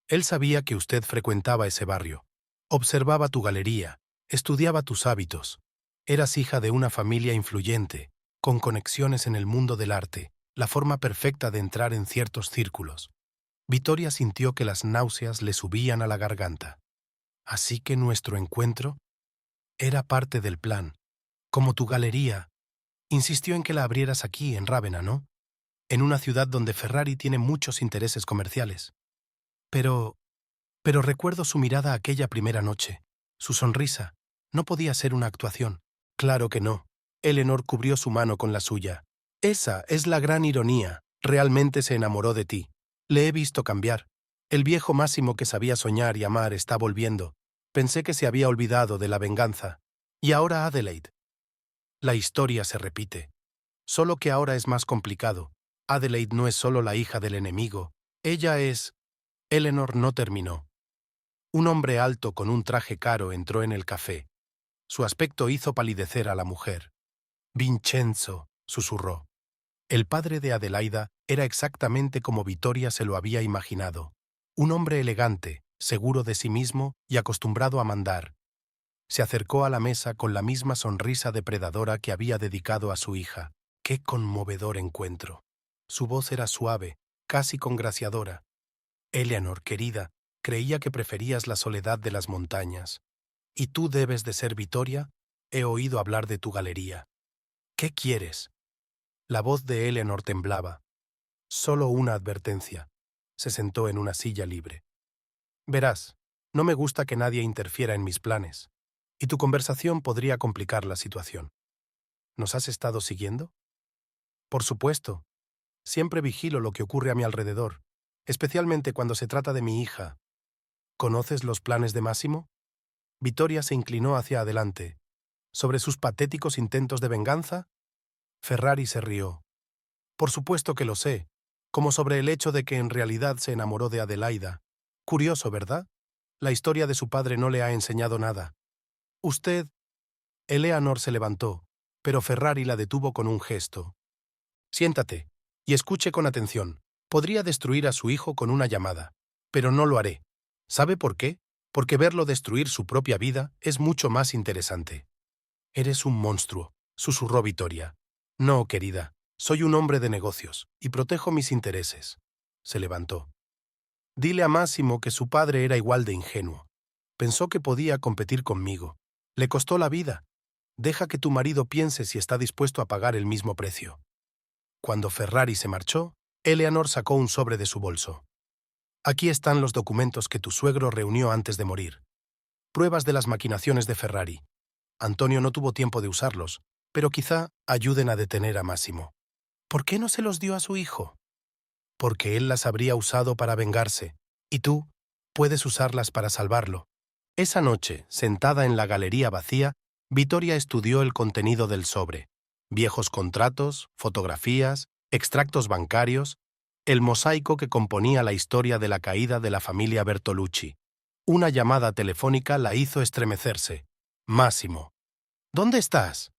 él sabía que usted frecuentaba ese barrio. Observaba tu galería, estudiaba tus hábitos. Eras hija de una familia influyente, con conexiones en el mundo del arte, la forma perfecta de entrar en ciertos círculos. Vittoria sintió que las náuseas le subían a la garganta. Así que nuestro encuentro era parte del plan. Como tu galería, insistió en que la abrieras aquí, en Rávena, ¿no? En una ciudad donde Ferrari tiene muchos intereses comerciales. Pero recuerdo su mirada aquella primera noche, su sonrisa. No podía ser una actuación. Claro que no. Eleanor cubrió su mano con la suya. Esa es la gran ironía. Realmente se enamoró de ti. Le he visto cambiar. El viejo Máximo que sabía soñar y amar está volviendo. Pensé que se había olvidado de la venganza. Y ahora Adelaide. La historia se repite. Solo que ahora es más complicado. Adelaide no es solo la hija del enemigo. Ella es... Eleanor no terminó. Un hombre alto con un traje caro entró en el café. Su aspecto hizo palidecer a la mujer. «Vincenzo», susurró. El padre de Adelaida era exactamente como Vittoria se lo había imaginado. Un hombre elegante, seguro de sí mismo y acostumbrado a mandar. Se acercó a la mesa con la misma sonrisa depredadora que había dedicado a su hija. ¡Qué conmovedor encuentro! Su voz era suave, casi congraciadora. Eleanor, querida, creía que preferías la soledad de las montañas. ¿Y tú debes de ser Victoria? He oído hablar de tu galería. ¿Qué quieres? La voz de Eleanor temblaba. Solo una advertencia. Se sentó en una silla libre. Verás, no me gusta que nadie interfiera en mis planes, y tu conversación podría complicar la situación. ¿Nos has estado siguiendo? Por supuesto. Siempre vigilo lo que ocurre a mi alrededor, especialmente cuando se trata de mi hija. ¿Conoces los planes de Máximo? Vittoria se inclinó hacia adelante. ¿Sobre sus patéticos intentos de venganza? Ferrari se rió. Por supuesto que lo sé, como sobre el hecho de que en realidad se enamoró de Adelaida. Curioso, ¿verdad? La historia de su padre no le ha enseñado nada. Usted... Eleanor se levantó, pero Ferrari la detuvo con un gesto. Siéntate, y escuche con atención. Podría destruir a su hijo con una llamada, pero no lo haré. ¿Sabe por qué? Porque verlo destruir su propia vida es mucho más interesante. Eres un monstruo, susurró Vittoria. No, querida, soy un hombre de negocios, y protejo mis intereses. Se levantó. Dile a Máximo que su padre era igual de ingenuo. Pensó que podía competir conmigo. Le costó la vida. Deja que tu marido piense si está dispuesto a pagar el mismo precio. Cuando Ferrari se marchó, Eleanor sacó un sobre de su bolso. Aquí están los documentos que tu suegro reunió antes de morir. Pruebas de las maquinaciones de Ferrari. Antonio no tuvo tiempo de usarlos, pero quizá ayuden a detener a Máximo. ¿Por qué no se los dio a su hijo? Porque él las habría usado para vengarse, y tú puedes usarlas para salvarlo. Esa noche, sentada en la galería vacía, Vittoria estudió el contenido del sobre. Viejos contratos, fotografías, extractos bancarios, el mosaico que componía la historia de la caída de la familia Bertolucci. Una llamada telefónica la hizo estremecerse. Máximo. ¿Dónde estás?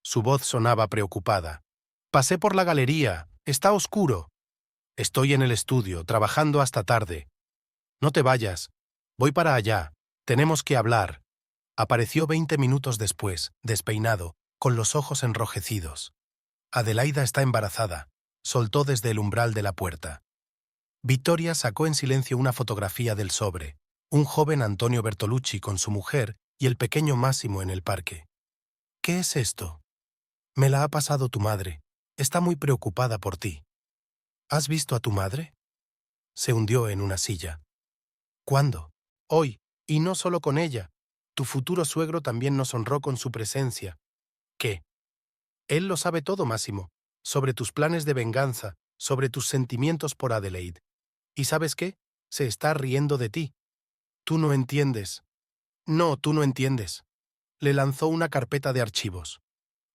Su voz sonaba preocupada. Pasé por la galería. Está oscuro. Estoy en el estudio, trabajando hasta tarde. No te vayas. Voy para allá. Tenemos que hablar. Apareció 20 minutos después, despeinado, con los ojos enrojecidos. Adelaida está embarazada. Soltó desde el umbral de la puerta. Vittoria sacó en silencio una fotografía del sobre. Un joven Antonio Bertolucci con su mujer y el pequeño Máximo en el parque. ¿Qué es esto? Me la ha pasado tu madre. Está muy preocupada por ti. ¿Has visto a tu madre? Se hundió en una silla. ¿Cuándo? Hoy, y no solo con ella. Tu futuro suegro también nos honró con su presencia. ¿Qué? Él lo sabe todo, Máximo, sobre tus planes de venganza, sobre tus sentimientos por Adelaide. ¿Y sabes qué? Se está riendo de ti. Tú no entiendes. No, tú no entiendes. Le lanzó una carpeta de archivos.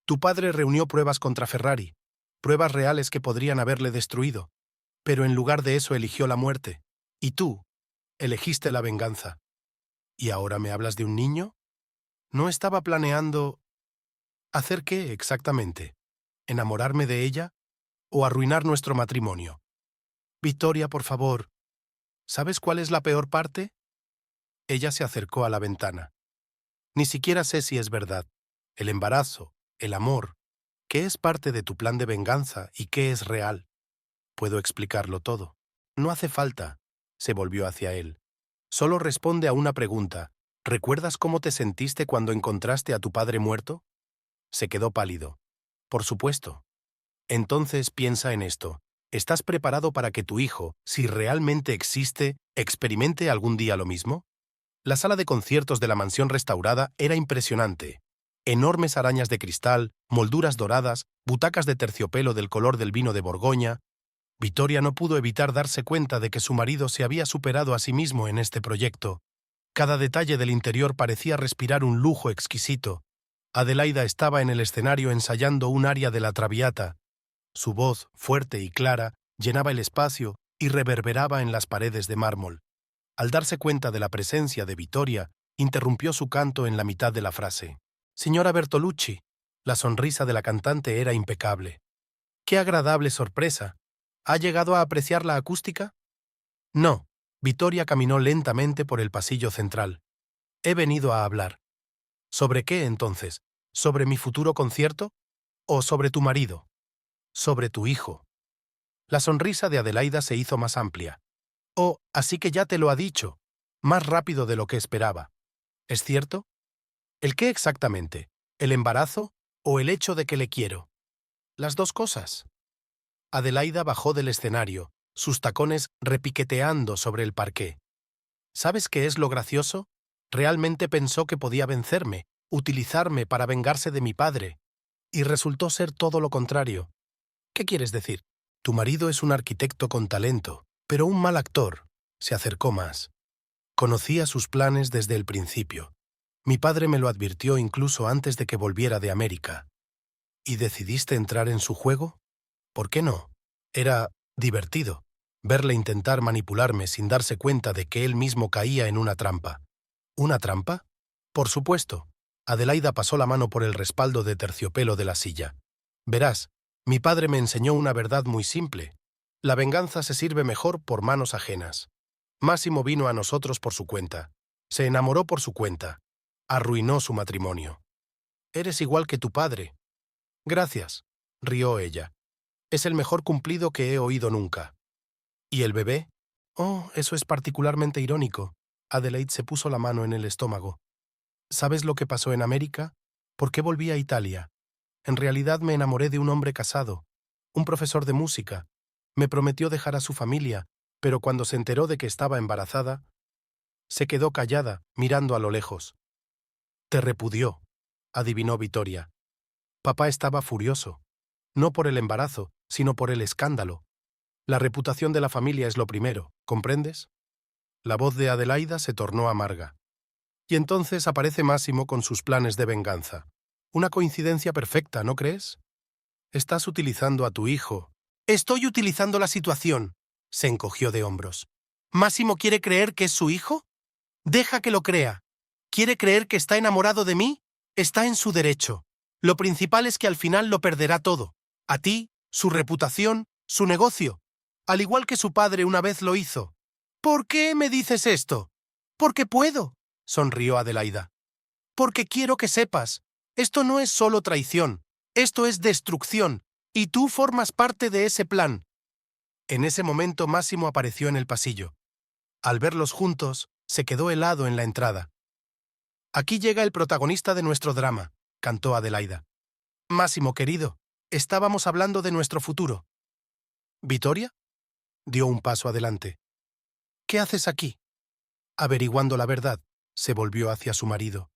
Tu padre reunió pruebas contra Ferrari, pruebas reales que podrían haberle destruido, pero en lugar de eso eligió la muerte. Y tú, elegiste la venganza. ¿Y ahora me hablas de un niño? ¿No estaba planeando... ¿Hacer qué exactamente? ¿Enamorarme de ella? ¿O arruinar nuestro matrimonio? Victoria, por favor. ¿Sabes cuál es la peor parte? Ella se acercó a la ventana. Ni siquiera sé si es verdad. El embarazo, el amor, ¿qué es parte de tu plan de venganza y qué es real? Puedo explicarlo todo. No hace falta. Se volvió hacia él. Solo responde a una pregunta. ¿Recuerdas cómo te sentiste cuando encontraste a tu padre muerto? Se quedó pálido. Por supuesto. Entonces piensa en esto. ¿Estás preparado para que tu hijo, si realmente existe, experimente algún día lo mismo? La sala de conciertos de la mansión restaurada era impresionante. Enormes arañas de cristal, molduras doradas, butacas de terciopelo del color del vino de Borgoña. Vittoria no pudo evitar darse cuenta de que su marido se había superado a sí mismo en este proyecto. Cada detalle del interior parecía respirar un lujo exquisito. Adelaida estaba en el escenario ensayando un aria de la Traviata. Su voz, fuerte y clara, llenaba el espacio y reverberaba en las paredes de mármol. Al darse cuenta de la presencia de Vittoria, interrumpió su canto en la mitad de la frase. «Señora Bertolucci». La sonrisa de la cantante era impecable. «¡Qué agradable sorpresa! ¿Ha llegado a apreciar la acústica?» «No, Vittoria caminó lentamente por el pasillo central. He venido a hablar. ¿Sobre qué, entonces? ¿Sobre mi futuro concierto? ¿O sobre tu marido? Sobre tu hijo. La sonrisa de Adelaida se hizo más amplia. Oh, así que ya te lo ha dicho. Más rápido de lo que esperaba. ¿Es cierto? ¿El qué exactamente? ¿El embarazo o el hecho de que le quiero? Las dos cosas. Adelaida bajó del escenario, sus tacones repiqueteando sobre el parqué. ¿Sabes qué es lo gracioso? Realmente pensó que podía vencerme, utilizarme para vengarse de mi padre. Y resultó ser todo lo contrario. ¿Qué quieres decir? Tu marido es un arquitecto con talento, pero un mal actor. Se acercó más. Conocía sus planes desde el principio. Mi padre me lo advirtió incluso antes de que volviera de América. ¿Y decidiste entrar en su juego? ¿Por qué no? Era divertido verle intentar manipularme sin darse cuenta de que él mismo caía en una trampa. ¿Una trampa? Por supuesto. Adelaida pasó la mano por el respaldo de terciopelo de la silla. Verás, mi padre me enseñó una verdad muy simple. La venganza se sirve mejor por manos ajenas. Máximo vino a nosotros por su cuenta. Se enamoró por su cuenta. Arruinó su matrimonio. Eres igual que tu padre. Gracias, rió ella. Es el mejor cumplido que he oído nunca. ¿Y el bebé? Oh, eso es particularmente irónico. Adelaide se puso la mano en el estómago. ¿Sabes lo que pasó en América? ¿Por qué volví a Italia? En realidad me enamoré de un hombre casado, un profesor de música. Me prometió dejar a su familia, pero cuando se enteró de que estaba embarazada, se quedó callada, mirando a lo lejos. Te repudió, adivinó Vittoria. Papá estaba furioso. No por el embarazo, sino por el escándalo. La reputación de la familia es lo primero, ¿comprendes? La voz de Adelaida se tornó amarga. Y entonces aparece Máximo con sus planes de venganza. Una coincidencia perfecta, ¿no crees? Estás utilizando a tu hijo. Estoy utilizando la situación, se encogió de hombros. ¿Máximo quiere creer que es su hijo? Deja que lo crea. ¿Quiere creer que está enamorado de mí? Está en su derecho. Lo principal es que al final lo perderá todo. A ti, su reputación, su negocio. Al igual que su padre una vez lo hizo. ¿Por qué me dices esto? Porque puedo, sonrió Adelaida. Porque quiero que sepas, esto no es solo traición, esto es destrucción, y tú formas parte de ese plan. En ese momento Máximo apareció en el pasillo. Al verlos juntos, se quedó helado en la entrada. Aquí llega el protagonista de nuestro drama, cantó Adelaida. Máximo, querido, estábamos hablando de nuestro futuro. ¿Vittoria? Dio un paso adelante. ¿Qué haces aquí? Averiguando la verdad, se volvió hacia su marido.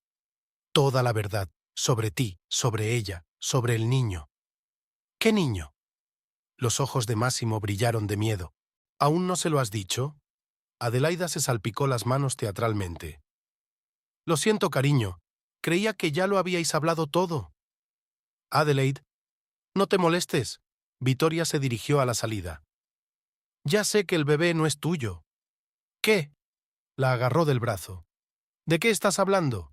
Toda la verdad, sobre ti, sobre ella, sobre el niño. ¿Qué niño? Los ojos de Máximo brillaron de miedo. ¿Aún no se lo has dicho? Adelaida se salpicó las manos teatralmente. Lo siento, cariño. Creía que ya lo habíais hablado todo. Adelaide, no te molestes. Vittoria se dirigió a la salida. Ya sé que el bebé no es tuyo. ¿Qué? La agarró del brazo. ¿De qué estás hablando?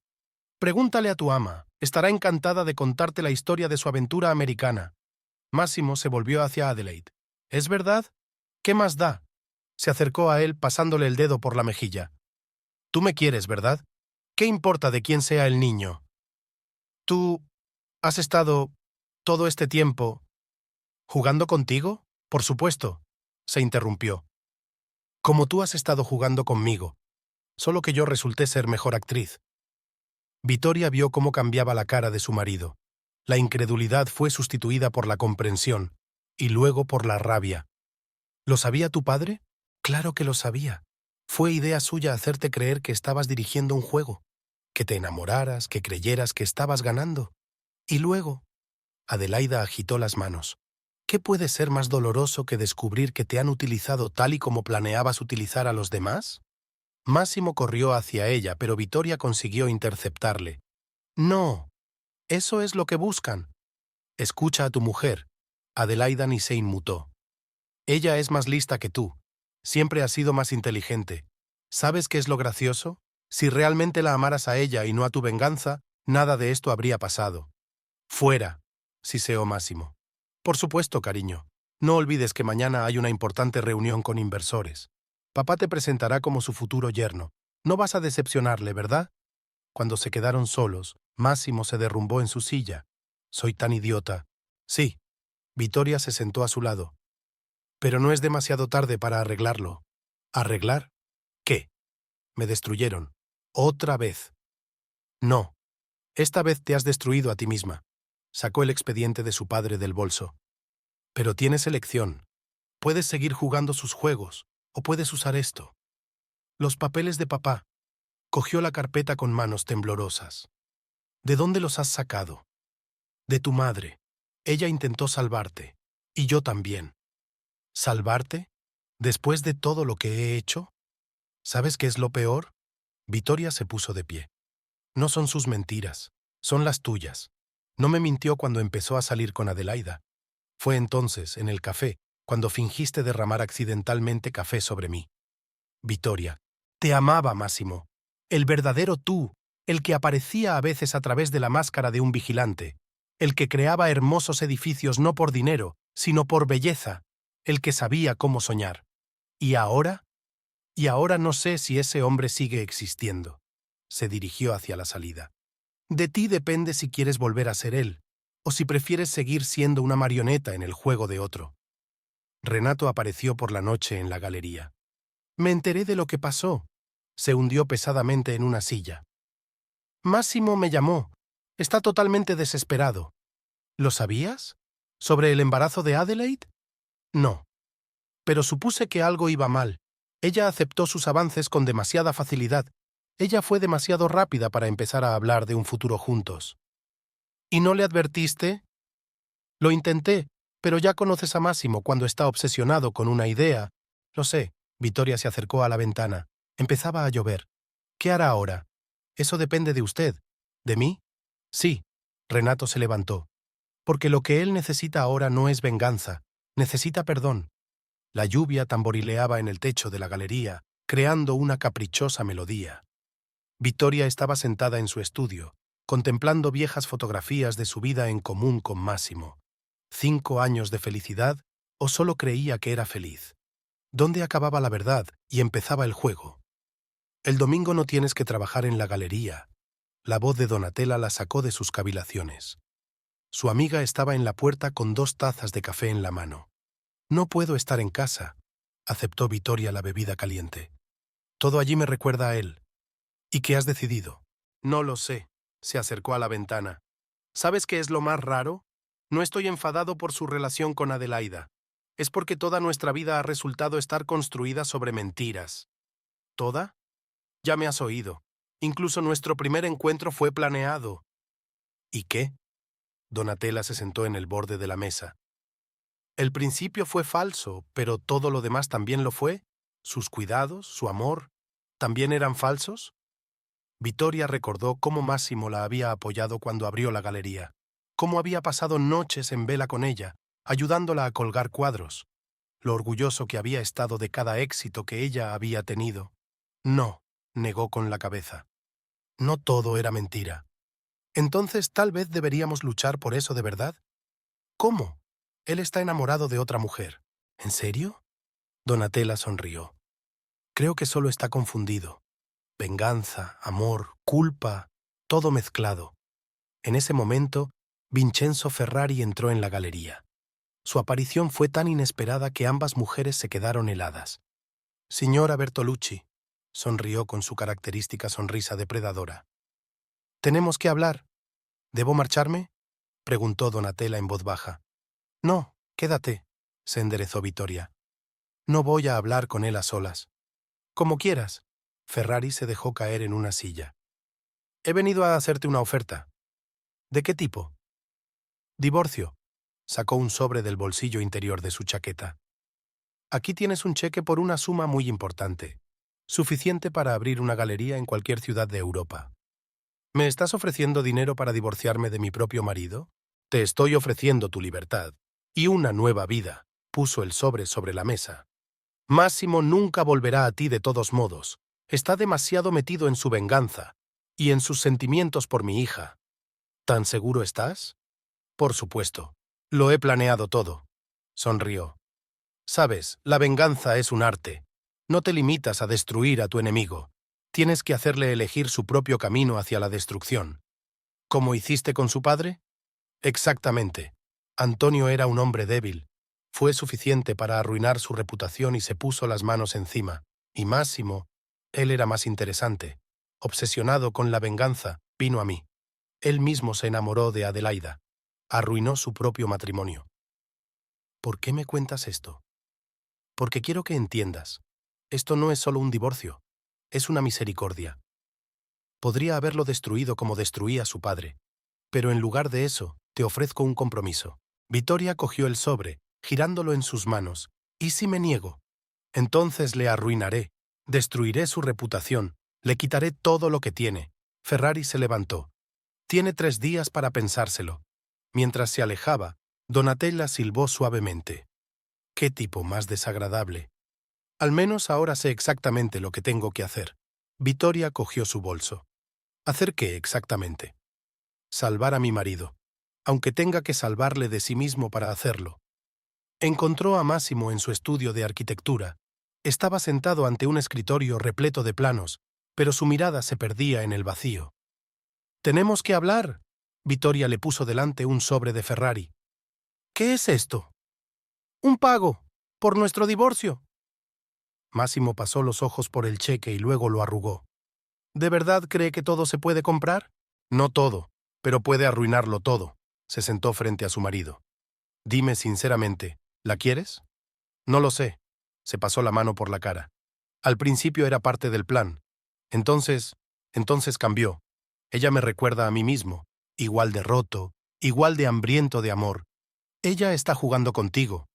Pregúntale a tu ama. Estará encantada de contarte la historia de su aventura americana. Máximo se volvió hacia Adelaide. ¿Es verdad? ¿Qué más da? Se acercó a él pasándole el dedo por la mejilla. Tú me quieres, ¿verdad? ¿Qué importa de quién sea el niño? ¿Tú has estado todo este tiempo jugando contigo? Por supuesto, se interrumpió. Como tú has estado jugando conmigo, solo que yo resulté ser mejor actriz. Vittoria vio cómo cambiaba la cara de su marido. La incredulidad fue sustituida por la comprensión, y luego por la rabia. ¿Lo sabía tu padre? Claro que lo sabía. Fue idea suya hacerte creer que estabas dirigiendo un juego, que te enamoraras, que creyeras que estabas ganando. Y luego, Adelaida agitó las manos. ¿Qué puede ser más doloroso que descubrir que te han utilizado tal y como planeabas utilizar a los demás? Máximo corrió hacia ella, pero Vittoria consiguió interceptarle. No, eso es lo que buscan. Escucha a tu mujer. Adelaida ni se inmutó. Ella es más lista que tú. Siempre ha sido más inteligente. ¿Sabes qué es lo gracioso? Si realmente la amaras a ella y no a tu venganza, nada de esto habría pasado. Fuera, siseó Máximo. Por supuesto, cariño. No olvides que mañana hay una importante reunión con inversores. Papá te presentará como su futuro yerno. No vas a decepcionarle, ¿verdad? Cuando se quedaron solos, Máximo se derrumbó en su silla. Soy tan idiota. Sí. Vittoria se sentó a su lado. Pero no es demasiado tarde para arreglarlo. ¿Arreglar? ¿Qué? Me destruyeron. Otra vez. No. Esta vez te has destruido a ti misma. Sacó el expediente de su padre del bolso. Pero tienes elección. Puedes seguir jugando sus juegos, o puedes usar esto. Los papeles de papá. Cogió la carpeta con manos temblorosas. ¿De dónde los has sacado? De tu madre. Ella intentó salvarte. Y yo también. ¿Salvarte? ¿Después de todo lo que he hecho? ¿Sabes qué es lo peor? Vittoria se puso de pie. No son sus mentiras, son las tuyas. No me mintió cuando empezó a salir con Adelaida. Fue entonces, en el café, cuando fingiste derramar accidentalmente café sobre mí. Vittoria, te amaba, Máximo. El verdadero tú, el que aparecía a veces a través de la máscara de un vigilante, el que creaba hermosos edificios no por dinero, sino por belleza, el que sabía cómo soñar. ¿Y ahora? Y ahora no sé si ese hombre sigue existiendo. Se dirigió hacia la salida. De ti depende si quieres volver a ser él, o si prefieres seguir siendo una marioneta en el juego de otro. Renato apareció por la noche en la galería. Me enteré de lo que pasó. Se hundió pesadamente en una silla. Máximo me llamó. Está totalmente desesperado. ¿Lo sabías? ¿Sobre el embarazo de Adelaide? No. Pero supuse que algo iba mal. Ella aceptó sus avances con demasiada facilidad. Ella fue demasiado rápida para empezar a hablar de un futuro juntos. ¿Y no le advertiste? Lo intenté, pero ya conoces a Máximo cuando está obsesionado con una idea. Lo sé. Vittoria se acercó a la ventana. Empezaba a llover. ¿Qué hará ahora? Eso depende de usted. ¿De mí? Sí. Renato se levantó. Porque lo que él necesita ahora no es venganza. Necesita perdón. La lluvia tamborileaba en el techo de la galería, creando una caprichosa melodía. Vittoria estaba sentada en su estudio, contemplando viejas fotografías de su vida en común con Máximo. 5 años de felicidad, o solo creía que era feliz. ¿Dónde acababa la verdad y empezaba el juego? El domingo no tienes que trabajar en la galería. La voz de Donatella la sacó de sus cavilaciones. Su amiga estaba en la puerta con 2 tazas de café en la mano. No puedo estar en casa, aceptó Vittoria la bebida caliente. Todo allí me recuerda a él. ¿Y qué has decidido? No lo sé. Se acercó a la ventana. ¿Sabes qué es lo más raro? No estoy enfadado por su relación con Adelaida. Es porque toda nuestra vida ha resultado estar construida sobre mentiras. ¿Toda? Ya me has oído. Incluso nuestro primer encuentro fue planeado. ¿Y qué? Donatella se sentó en el borde de la mesa. El principio fue falso, pero todo lo demás también lo fue. Sus cuidados, su amor, ¿también eran falsos? Vittoria recordó cómo Máximo la había apoyado cuando abrió la galería, cómo había pasado noches en vela con ella, ayudándola a colgar cuadros, lo orgulloso que había estado de cada éxito que ella había tenido. No, negó con la cabeza. No todo era mentira. Entonces tal vez deberíamos luchar por eso de verdad. ¿Cómo? Él está enamorado de otra mujer. ¿En serio? Donatella sonrió. Creo que solo está confundido. Venganza, amor, culpa, todo mezclado. En ese momento, Vincenzo Ferrari entró en la galería. Su aparición fue tan inesperada que ambas mujeres se quedaron heladas. Signora Bertolucci, sonrió con su característica sonrisa depredadora. «Tenemos que hablar. ¿Debo marcharme?», preguntó Donatella en voz baja. «No, quédate», se enderezó Vittoria. «No voy a hablar con él a solas». «Como quieras». Ferrari se dejó caer en una silla. «He venido a hacerte una oferta». «¿De qué tipo?» «Divorcio». Sacó un sobre del bolsillo interior de su chaqueta. «Aquí tienes un cheque por una suma muy importante, suficiente para abrir una galería en cualquier ciudad de Europa». «¿Me estás ofreciendo dinero para divorciarme de mi propio marido?» «Te estoy ofreciendo tu libertad y una nueva vida», puso el sobre la mesa. «Máximo nunca volverá a ti de todos modos. Está demasiado metido en su venganza y en sus sentimientos por mi hija». «¿Tan seguro estás?» «Por supuesto. Lo he planeado todo». Sonrió. «Sabes, la venganza es un arte. No te limitas a destruir a tu enemigo. Tienes que hacerle elegir su propio camino hacia la destrucción. ¿Cómo hiciste con su padre? Exactamente. Antonio era un hombre débil. Fue suficiente para arruinar su reputación y se puso las manos encima. Y Máximo, él era más interesante. Obsesionado con la venganza, vino a mí. Él mismo se enamoró de Adelaida. Arruinó su propio matrimonio. ¿Por qué me cuentas esto? Porque quiero que entiendas. Esto no es solo un divorcio. Es una misericordia. Podría haberlo destruido como destruía a su padre. Pero en lugar de eso, te ofrezco un compromiso. Vittoria cogió el sobre, girándolo en sus manos. ¿Y si me niego? Entonces le arruinaré. Destruiré su reputación. Le quitaré todo lo que tiene. Ferrari se levantó. Tiene 3 días para pensárselo. Mientras se alejaba, Donatella silbó suavemente. ¡Qué tipo más desagradable! Al menos ahora sé exactamente lo que tengo que hacer. Vittoria cogió su bolso. ¿Hacer qué exactamente? Salvar a mi marido, aunque tenga que salvarle de sí mismo para hacerlo. Encontró a Máximo en su estudio de arquitectura. Estaba sentado ante un escritorio repleto de planos, pero su mirada se perdía en el vacío. «¡Tenemos que hablar!» Vittoria le puso delante un sobre de Ferrari. «¿Qué es esto?» «Un pago, por nuestro divorcio». Máximo pasó los ojos por el cheque y luego lo arrugó. ¿De verdad cree que todo se puede comprar? No todo, pero puede arruinarlo todo. Se sentó frente a su marido. Dime sinceramente, ¿la quieres? No lo sé. Se pasó la mano por la cara. Al principio era parte del plan. Entonces cambió. Ella me recuerda a mí mismo, igual de roto, igual de hambriento de amor. Ella está jugando contigo.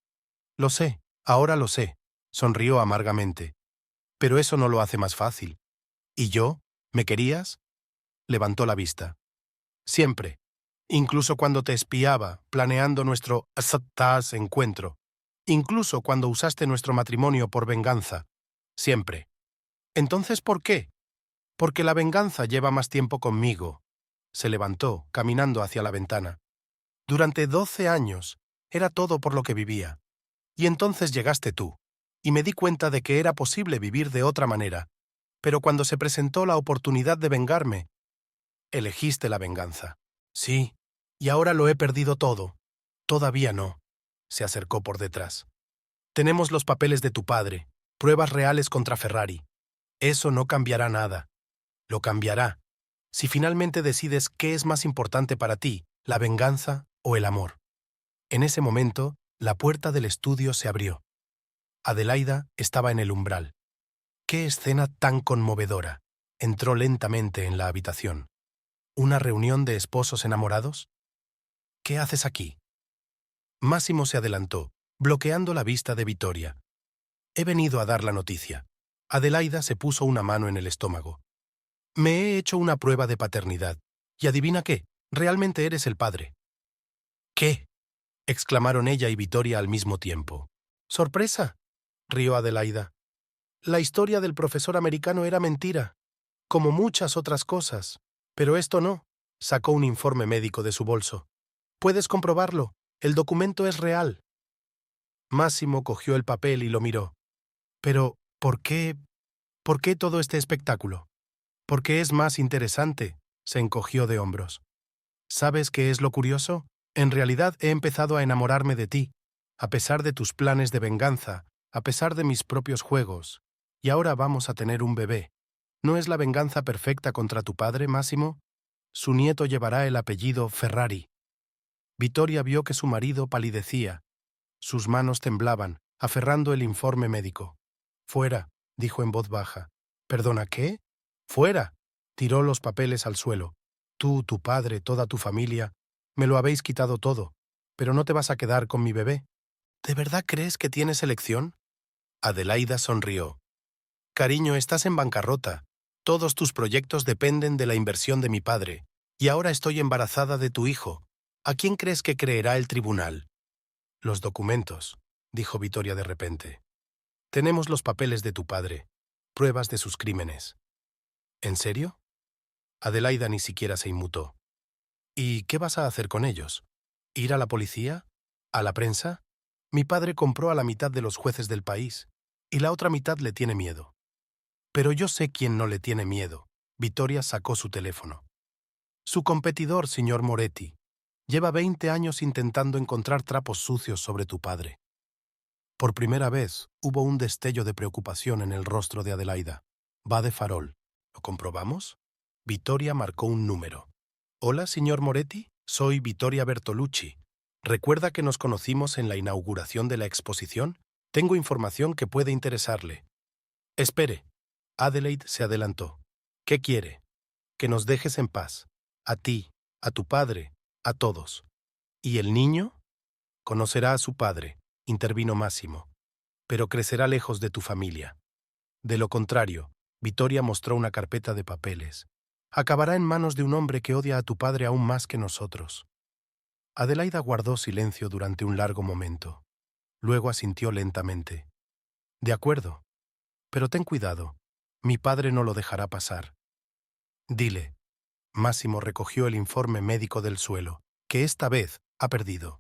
Lo sé, ahora lo sé. Sonrió amargamente. Pero eso no lo hace más fácil. ¿Y yo? ¿Me querías? Levantó la vista. Siempre. Incluso cuando te espiaba, planeando nuestro encuentro. Incluso cuando usaste nuestro matrimonio por venganza. Siempre. Entonces, ¿por qué? Porque la venganza lleva más tiempo conmigo. Se levantó, caminando hacia la ventana. Durante 12 años, era todo por lo que vivía. Y entonces llegaste tú. Y me di cuenta de que era posible vivir de otra manera. Pero cuando se presentó la oportunidad de vengarme, elegiste la venganza. Sí, y ahora lo he perdido todo. Todavía no. Se acercó por detrás. Tenemos los papeles de tu padre, pruebas reales contra Ferrari. Eso no cambiará nada. Lo cambiará. Si finalmente decides qué es más importante para ti, la venganza o el amor. En ese momento, la puerta del estudio se abrió. Adelaida estaba en el umbral. ¡Qué escena tan conmovedora! Entró lentamente en la habitación. ¿Una reunión de esposos enamorados? ¿Qué haces aquí? Máximo se adelantó, bloqueando la vista de Vittoria. He venido a dar la noticia. Adelaida se puso una mano en el estómago. Me he hecho una prueba de paternidad. Y adivina qué, realmente eres el padre. ¿Qué? Exclamaron ella y Vittoria al mismo tiempo. ¡Sorpresa!, rió Adelaida. La historia del profesor americano era mentira, como muchas otras cosas, pero esto no. Sacó un informe médico de su bolso. Puedes comprobarlo, el documento es real. Máximo cogió el papel y lo miró. Pero, ¿por qué todo este espectáculo? Porque es más interesante, se encogió de hombros. ¿Sabes qué es lo curioso? En realidad he empezado a enamorarme de ti, a pesar de tus planes de venganza, a pesar de mis propios juegos. Y ahora vamos a tener un bebé. ¿No es la venganza perfecta contra tu padre, Máximo? Su nieto llevará el apellido Ferrari. Vittoria vio que su marido palidecía. Sus manos temblaban, aferrando el informe médico. «Fuera», dijo en voz baja. «¿Perdona, qué?» «Fuera». Tiró los papeles al suelo. «Tú, tu padre, toda tu familia, me lo habéis quitado todo, pero no te vas a quedar con mi bebé». «¿De verdad crees que tienes elección?» Adelaida sonrió. «Cariño, estás en bancarrota. Todos tus proyectos dependen de la inversión de mi padre. Y ahora estoy embarazada de tu hijo. ¿A quién crees que creerá el tribunal?» «Los documentos», dijo Vittoria de repente. «Tenemos los papeles de tu padre, pruebas de sus crímenes». «¿En serio?» Adelaida ni siquiera se inmutó. «¿Y qué vas a hacer con ellos? ¿Ir a la policía? ¿A la prensa? Mi padre compró a la mitad de los jueces del país. y la otra mitad le tiene miedo. Pero yo sé quién no le tiene miedo. Vittoria sacó su teléfono. Su competidor, señor Moretti, lleva 20 años intentando encontrar trapos sucios sobre tu padre. Por primera vez hubo un destello de preocupación en el rostro de Adelaida. Va de farol. ¿Lo comprobamos? Vittoria marcó un número. Hola, señor Moretti. Soy Vittoria Bertolucci. ¿Recuerda que nos conocimos en la inauguración de la exposición? Tengo información que puede interesarle. Espere. Adelaide se adelantó. ¿Qué quiere? Que nos dejes en paz. A ti, a tu padre, a todos. ¿Y el niño? Conocerá a su padre, intervino Máximo, pero crecerá lejos de tu familia. De lo contrario, Vittoria mostró una carpeta de papeles. Acabará en manos de un hombre que odia a tu padre aún más que nosotros. Adelaida guardó silencio durante un largo momento. Luego asintió lentamente. De acuerdo, pero ten cuidado. Mi padre no lo dejará pasar. Dile. Máximo recogió el informe médico del suelo, que esta vez ha perdido.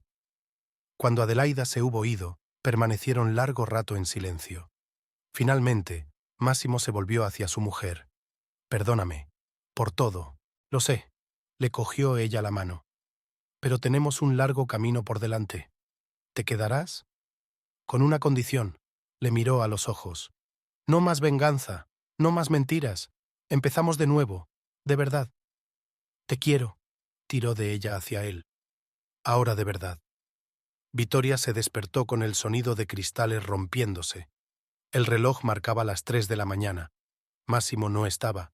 Cuando Adelaida se hubo ido, permanecieron largo rato en silencio. Finalmente, Máximo se volvió hacia su mujer. Perdóname. Por todo. Lo sé. Le cogió ella la mano. Pero tenemos un largo camino por delante. ¿Te quedarás? Con una condición. Le miró a los ojos. No más venganza. No más mentiras. Empezamos de nuevo. De verdad. Te quiero. Tiró de ella hacia él. Ahora de verdad. Vittoria se despertó con el sonido de cristales rompiéndose. El reloj marcaba las 3 de la mañana. Máximo no estaba.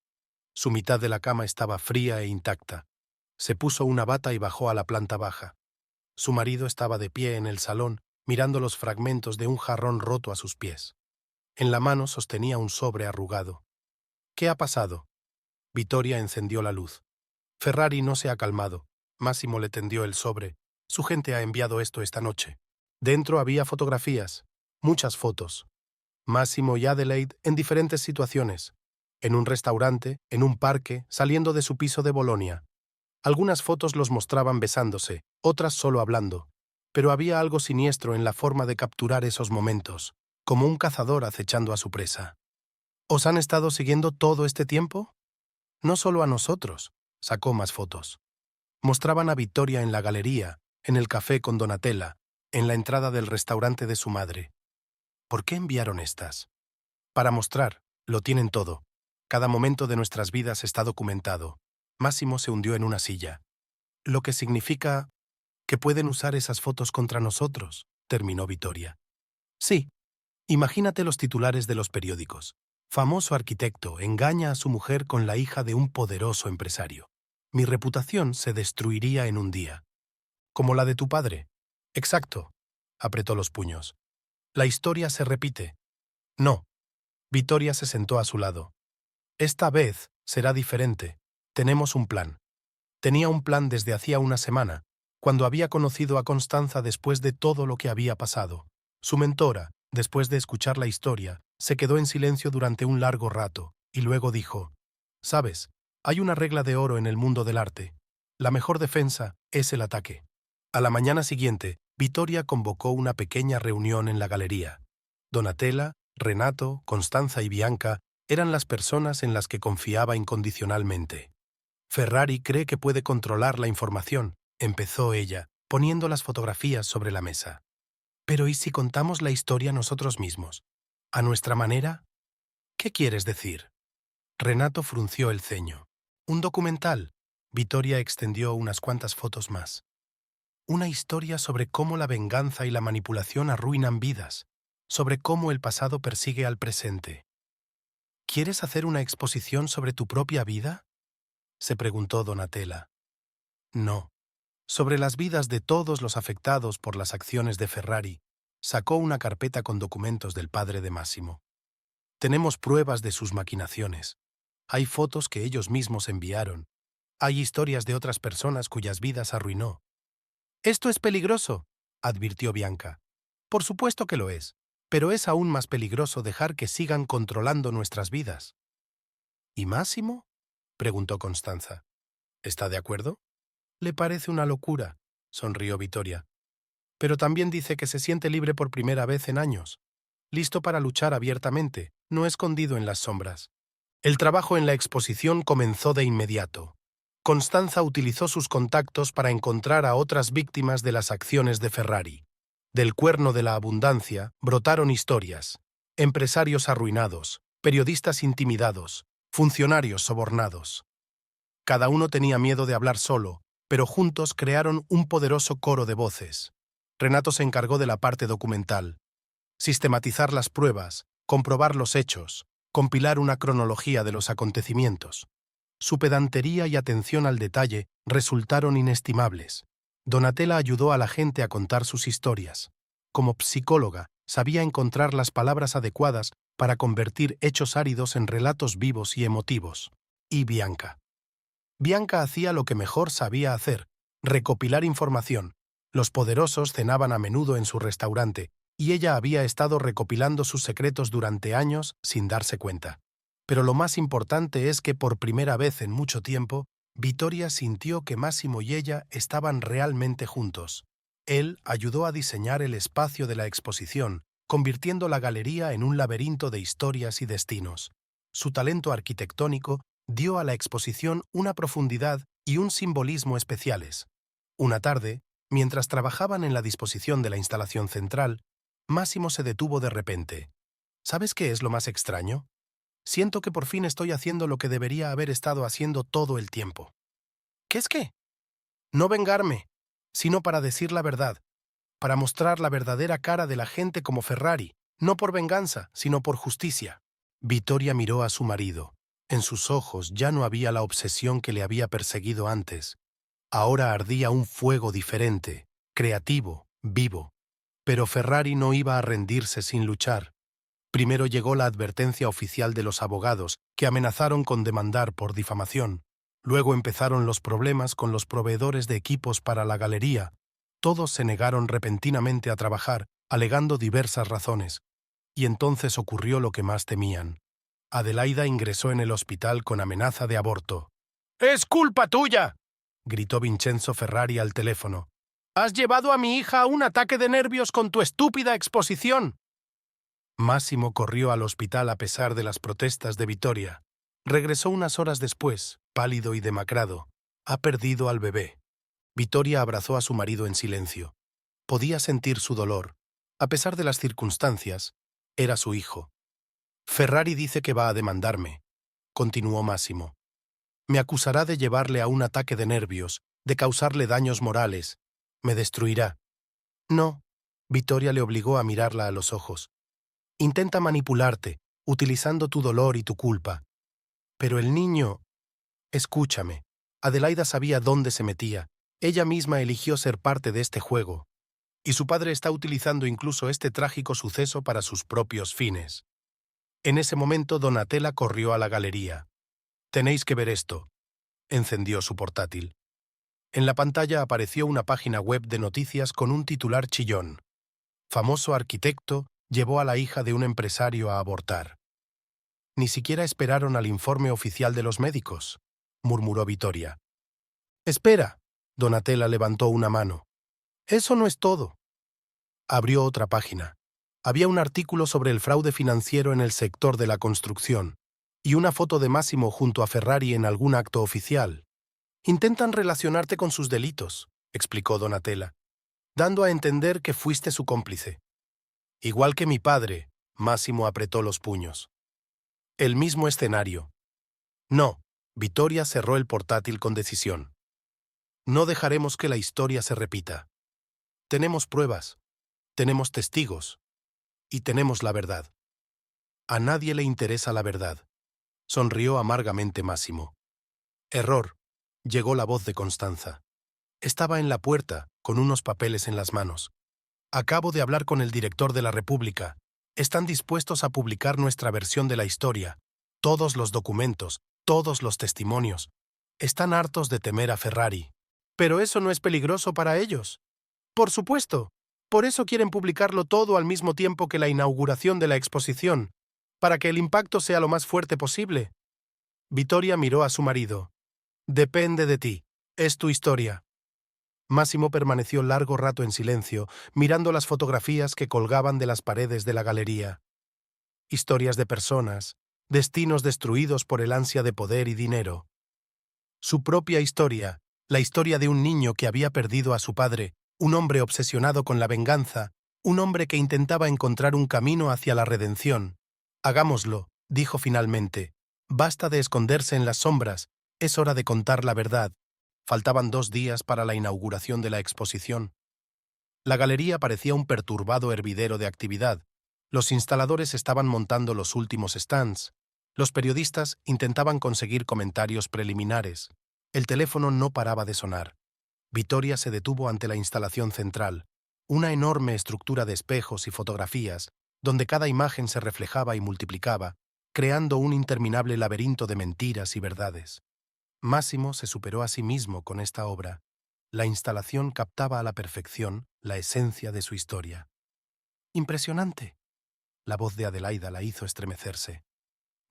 Su mitad de la cama estaba fría e intacta. Se puso una bata y bajó a la planta baja. Su marido estaba de pie en el salón, mirando los fragmentos de un jarrón roto a sus pies. En la mano sostenía un sobre arrugado. ¿Qué ha pasado? Vittoria encendió la luz. Ferrari no se ha calmado. Máximo le tendió el sobre. Su gente ha enviado esto esta noche. Dentro había fotografías, muchas fotos. Máximo y Adelaide en diferentes situaciones. En un restaurante, en un parque, saliendo de su piso de Bolonia. Algunas fotos los mostraban besándose, otras solo hablando. Pero había algo siniestro en la forma de capturar esos momentos, como un cazador acechando a su presa. ¿Os han estado siguiendo todo este tiempo? No solo a nosotros. Sacó más fotos. Mostraban a Vittoria en la galería, en el café con Donatella, en la entrada del restaurante de su madre. ¿Por qué enviaron estas? Para mostrar, lo tienen todo. Cada momento de nuestras vidas está documentado. Máximo se hundió en una silla. Lo que significa que pueden usar esas fotos contra nosotros, terminó Vittoria. Sí. Imagínate los titulares de los periódicos. Famoso arquitecto engaña a su mujer con la hija de un poderoso empresario. Mi reputación se destruiría en un día. Como la de tu padre. Exacto. Apretó los puños. La historia se repite. No. Vittoria se sentó a su lado. Esta vez será diferente. Tenemos un plan. Tenía un plan desde hacía una semana, cuando había conocido a Constanza después de todo lo que había pasado. Su mentora, después de escuchar la historia, se quedó en silencio durante un largo rato, y luego dijo, «Sabes, hay una regla de oro en el mundo del arte. La mejor defensa es el ataque». A la mañana siguiente, Vittoria convocó una pequeña reunión en la galería. Donatella, Renato, Constanza y Bianca eran las personas en las que confiaba incondicionalmente. Ferrari cree que puede controlar la información, empezó ella, poniendo las fotografías sobre la mesa. Pero ¿y si contamos la historia nosotros mismos? ¿A nuestra manera? ¿Qué quieres decir? Renato frunció el ceño. ¿Un documental? Vittoria extendió unas cuantas fotos más. Una historia sobre cómo la venganza y la manipulación arruinan vidas, sobre cómo el pasado persigue al presente. ¿Quieres hacer una exposición sobre tu propia vida? Se preguntó Donatella. No. Sobre las vidas de todos los afectados por las acciones de Ferrari, sacó una carpeta con documentos del padre de Máximo. Tenemos pruebas de sus maquinaciones. Hay fotos que ellos mismos enviaron. Hay historias de otras personas cuyas vidas arruinó. «Esto es peligroso», advirtió Bianca. «Por supuesto que lo es, pero es aún más peligroso dejar que sigan controlando nuestras vidas». «¿Y Máximo?», preguntó Constanza. «¿Está de acuerdo?» «Le parece una locura», sonrió Vittoria. «Pero también dice que se siente libre por primera vez en años». listo para luchar abiertamente, no escondido en las sombras. El trabajo en la exposición comenzó de inmediato. Constanza utilizó sus contactos para encontrar a otras víctimas de las acciones de Ferrari. Del cuerno de la abundancia brotaron historias: empresarios arruinados, periodistas intimidados, funcionarios sobornados. Cada uno tenía miedo de hablar solo, pero juntos crearon un poderoso coro de voces. Renato se encargó de la parte documental: sistematizar las pruebas, comprobar los hechos, compilar una cronología de los acontecimientos. Su pedantería y atención al detalle resultaron inestimables. Donatella ayudó a la gente a contar sus historias. Como psicóloga, sabía encontrar las palabras adecuadas para convertir hechos áridos en relatos vivos y emotivos. Y Bianca. Bianca hacía lo que mejor sabía hacer: recopilar información. Los poderosos cenaban a menudo en su restaurante, y ella había estado recopilando sus secretos durante años sin darse cuenta. Pero lo más importante es que por primera vez en mucho tiempo, Vittoria sintió que Massimo y ella estaban realmente juntos. Él ayudó a diseñar el espacio de la exposición, convirtiendo la galería en un laberinto de historias y destinos. Su talento arquitectónico dio a la exposición una profundidad y un simbolismo especiales. Una tarde, mientras trabajaban en la disposición de la instalación central, Massimo se detuvo de repente. ¿Sabes qué es lo más extraño? Siento que por fin estoy haciendo lo que debería haber estado haciendo todo el tiempo. ¿Qué es qué? No vengarme, sino para decir la verdad, para mostrar la verdadera cara de la gente como Ferrari, no por venganza, sino por justicia. Vittoria miró a su marido. En sus ojos ya no había la obsesión que le había perseguido antes. Ahora ardía un fuego diferente, creativo, vivo. Pero Ferrari no iba a rendirse sin luchar. Primero llegó la advertencia oficial de los abogados, que amenazaron con demandar por difamación. Luego empezaron los problemas con los proveedores de equipos para la galería. Todos se negaron repentinamente a trabajar, alegando diversas razones. Y entonces ocurrió lo que más temían. Adelaida ingresó en el hospital con amenaza de aborto. «¡Es culpa tuya!», gritó Vincenzo Ferrari al teléfono. «Has llevado a mi hija a un ataque de nervios con tu estúpida exposición». Massimo corrió al hospital a pesar de las protestas de Vittoria. Regresó unas horas después, pálido y demacrado. Ha perdido al bebé. Vittoria abrazó a su marido en silencio. Podía sentir su dolor. A pesar de las circunstancias, era su hijo. «Ferrari dice que va a demandarme», continuó Massimo. «Me acusará de llevarle a un ataque de nervios, de causarle daños morales. Me destruirá». «No», Vittoria le obligó a mirarla a los ojos. «Intenta manipularte, utilizando tu dolor y tu culpa. Pero el niño...» «Escúchame». Adelaida sabía dónde se metía. Ella misma eligió ser parte de este juego. Y su padre está utilizando incluso este trágico suceso para sus propios fines. En ese momento Donatella corrió a la galería. «Tenéis que ver esto». Encendió su portátil. En la pantalla apareció una página web de noticias con un titular chillón: «Famoso arquitecto llevó a la hija de un empresario a abortar». «Ni siquiera esperaron al informe oficial de los médicos», murmuró Vittoria. «Espera», Donatella levantó una mano. «Eso no es todo». Abrió otra página. Había un artículo sobre el fraude financiero en el sector de la construcción y una foto de Massimo junto a Ferrari en algún acto oficial. «Intentan relacionarte con sus delitos», explicó Donatella, dando a entender que fuiste su cómplice. «Igual que mi padre», Massimo apretó los puños. «El mismo escenario». «No», Vittoria cerró el portátil con decisión. «No dejaremos que la historia se repita. Tenemos pruebas, tenemos testigos, y tenemos la verdad». «A nadie le interesa la verdad», sonrió amargamente Massimo. «Error», llegó la voz de Constanza. Estaba en la puerta, con unos papeles en las manos. «Acabo de hablar con el director de la República. Están dispuestos a publicar nuestra versión de la historia. Todos los documentos, todos los testimonios. Están hartos de temer a Ferrari». «Pero eso no es peligroso para ellos». «Por supuesto. Por eso quieren publicarlo todo al mismo tiempo que la inauguración de la exposición, para que el impacto sea lo más fuerte posible». Vittoria miró a su marido. «Depende de ti. Es tu historia». Máximo permaneció largo rato en silencio, mirando las fotografías que colgaban de las paredes de la galería. Historias de personas, destinos destruidos por el ansia de poder y dinero. Su propia historia, la historia de un niño que había perdido a su padre, un hombre obsesionado con la venganza, un hombre que intentaba encontrar un camino hacia la redención. Hagámoslo, dijo finalmente. Basta de esconderse en las sombras, es hora de contar la verdad. Faltaban 2 días para la inauguración de la exposición. La galería parecía un perturbado hervidero de actividad. Los instaladores estaban montando los últimos stands. Los periodistas intentaban conseguir comentarios preliminares. El teléfono no paraba de sonar. Vittoria se detuvo ante la instalación central, una enorme estructura de espejos y fotografías, donde cada imagen se reflejaba y multiplicaba, creando un interminable laberinto de mentiras y verdades. Máximo se superó a sí mismo con esta obra. La instalación captaba a la perfección la esencia de su historia. ¡Impresionante! La voz de Adelaida la hizo estremecerse.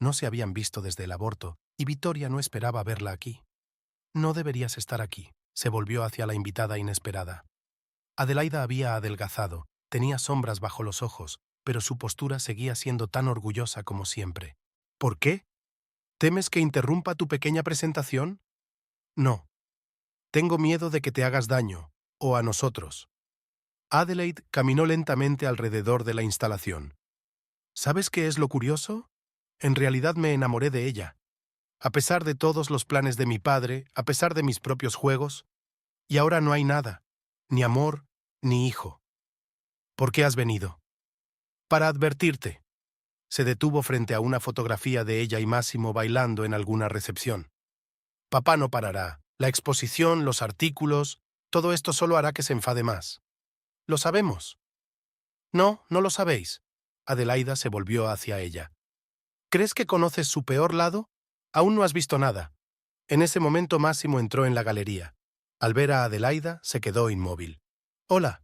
No se habían visto desde el aborto, y Vittoria no esperaba verla aquí. No deberías estar aquí, se volvió hacia la invitada inesperada. Adelaida había adelgazado, tenía sombras bajo los ojos, pero su postura seguía siendo tan orgullosa como siempre. ¿Por qué? ¿Temes que interrumpa tu pequeña presentación? No. Tengo miedo de que te hagas daño, o a nosotros. Adelaide caminó lentamente alrededor de la instalación. ¿Sabes qué es lo curioso? En realidad me enamoré de ella. A pesar de todos los planes de mi padre, a pesar de mis propios juegos, y ahora no hay nada, ni amor, ni hijo. ¿Por qué has venido? Para advertirte. Se detuvo frente a una fotografía de ella y Máximo bailando en alguna recepción. Papá no parará. La exposición, los artículos, todo esto solo hará que se enfade más. Lo sabemos. No, no lo sabéis. Adelaida se volvió hacia ella. ¿Crees que conoces su peor lado? Aún no has visto nada. En ese momento Máximo entró en la galería. Al ver a Adelaida, se quedó inmóvil. Hola,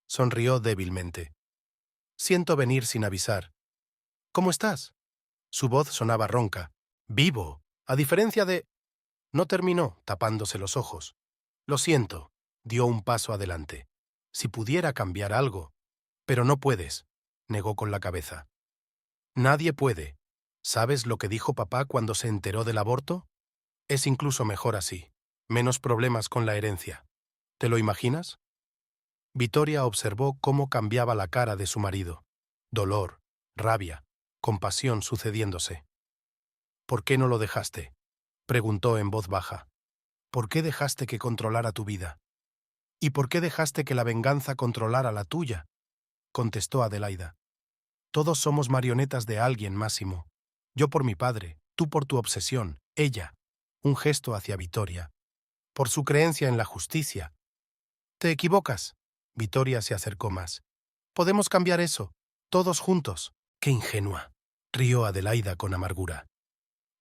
sonrió débilmente. Siento venir sin avisar. ¿Cómo estás? Su voz sonaba ronca. Vivo, a diferencia de... No terminó, tapándose los ojos. Lo siento, dio un paso adelante. Si pudiera cambiar algo. Pero no puedes, negó con la cabeza. Nadie puede. ¿Sabes lo que dijo papá cuando se enteró del aborto? Es incluso mejor así. Menos problemas con la herencia. ¿Te lo imaginas? Vittoria observó cómo cambiaba la cara de su marido. Dolor, rabia, compasión sucediéndose. ¿Por qué no lo dejaste? Preguntó en voz baja. ¿Por qué dejaste que controlara tu vida? ¿Y por qué dejaste que la venganza controlara la tuya? Contestó Adelaida. Todos somos marionetas de alguien, Máximo. Yo por mi padre, tú por tu obsesión, ella. Un gesto hacia Vittoria. Por su creencia en la justicia. Te equivocas. Vittoria se acercó más. Podemos cambiar eso, todos juntos. Qué ingenua, rió Adelaida con amargura.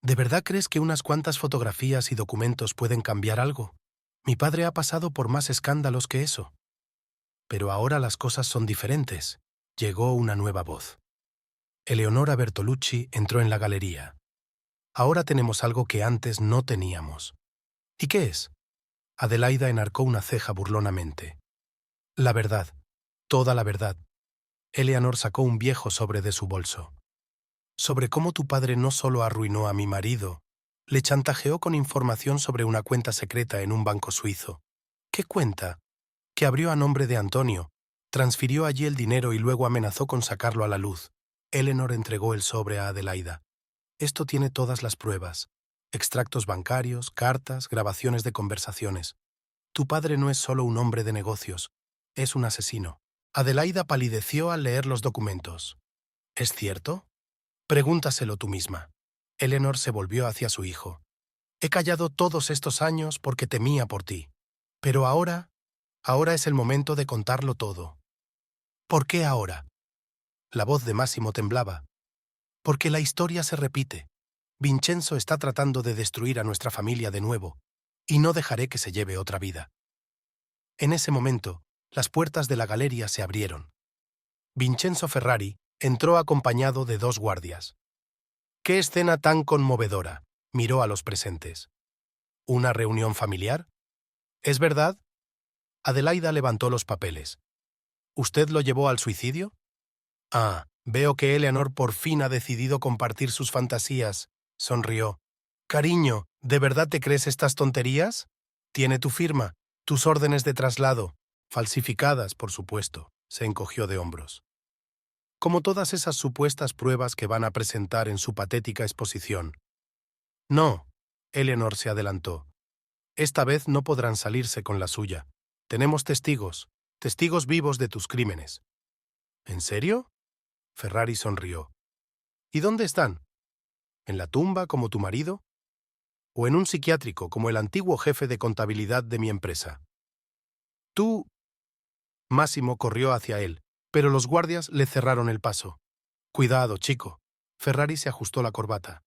¿De verdad crees que unas cuantas fotografías y documentos pueden cambiar algo? Mi padre ha pasado por más escándalos que eso. Pero ahora las cosas son diferentes. Llegó una nueva voz. Eleonora Bertolucci entró en la galería. Ahora tenemos algo que antes no teníamos. ¿Y qué es? Adelaida enarcó una ceja burlonamente. La verdad, toda la verdad. Eleanor sacó un viejo sobre de su bolso. Sobre cómo tu padre no solo arruinó a mi marido, le chantajeó con información sobre una cuenta secreta en un banco suizo. ¿Qué cuenta? Que abrió a nombre de Antonio, transfirió allí el dinero y luego amenazó con sacarlo a la luz. Eleanor entregó el sobre a Adelaida. Esto tiene todas las pruebas. Extractos bancarios, cartas, grabaciones de conversaciones. Tu padre no es solo un hombre de negocios, es un asesino. Adelaida palideció al leer los documentos. ¿Es cierto? Pregúntaselo tú misma. Eleanor se volvió hacia su hijo. He callado todos estos años porque temía por ti. Pero ahora es el momento de contarlo todo. ¿Por qué ahora? La voz de Máximo temblaba. Porque la historia se repite. Vincenzo está tratando de destruir a nuestra familia de nuevo, y no dejaré que se lleve otra vida. En ese momento, las puertas de la galería se abrieron. Vincenzo Ferrari entró acompañado de 2 guardias. ¡Qué escena tan conmovedora!, miró a los presentes. ¿Una reunión familiar? ¿Es verdad? Adelaida levantó los papeles. ¿Usted lo llevó al suicidio? Ah, veo que Eleanor por fin ha decidido compartir sus fantasías. Sonrió. Cariño, ¿de verdad te crees estas tonterías? Tiene tu firma, tus órdenes de traslado, falsificadas, por supuesto. Se encogió de hombros. Como todas esas supuestas pruebas que van a presentar en su patética exposición. No, Eleanor se adelantó. Esta vez no podrán salirse con la suya. Tenemos testigos, testigos vivos de tus crímenes. ¿En serio? Ferrari sonrió. ¿Y dónde están? ¿En la tumba como tu marido? ¿O en un psiquiátrico como el antiguo jefe de contabilidad de mi empresa? Tú... Máximo corrió hacia él, pero los guardias le cerraron el paso. Cuidado, chico. Ferrari se ajustó la corbata.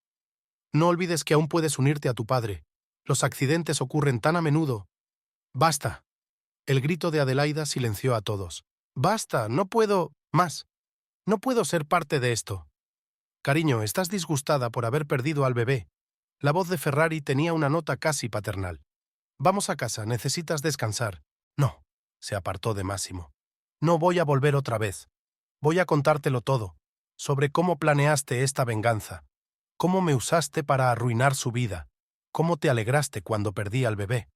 No olvides que aún puedes unirte a tu padre. Los accidentes ocurren tan a menudo. ¡Basta! El grito de Adelaida silenció a todos. ¡Basta! No puedo... más. No puedo ser parte de esto. Cariño, estás disgustada por haber perdido al bebé. La voz de Ferrari tenía una nota casi paternal. Vamos a casa, necesitas descansar. No, se apartó de Máximo. No voy a volver otra vez. Voy a contártelo todo, sobre cómo planeaste esta venganza, cómo me usaste para arruinar su vida, cómo te alegraste cuando perdí al bebé.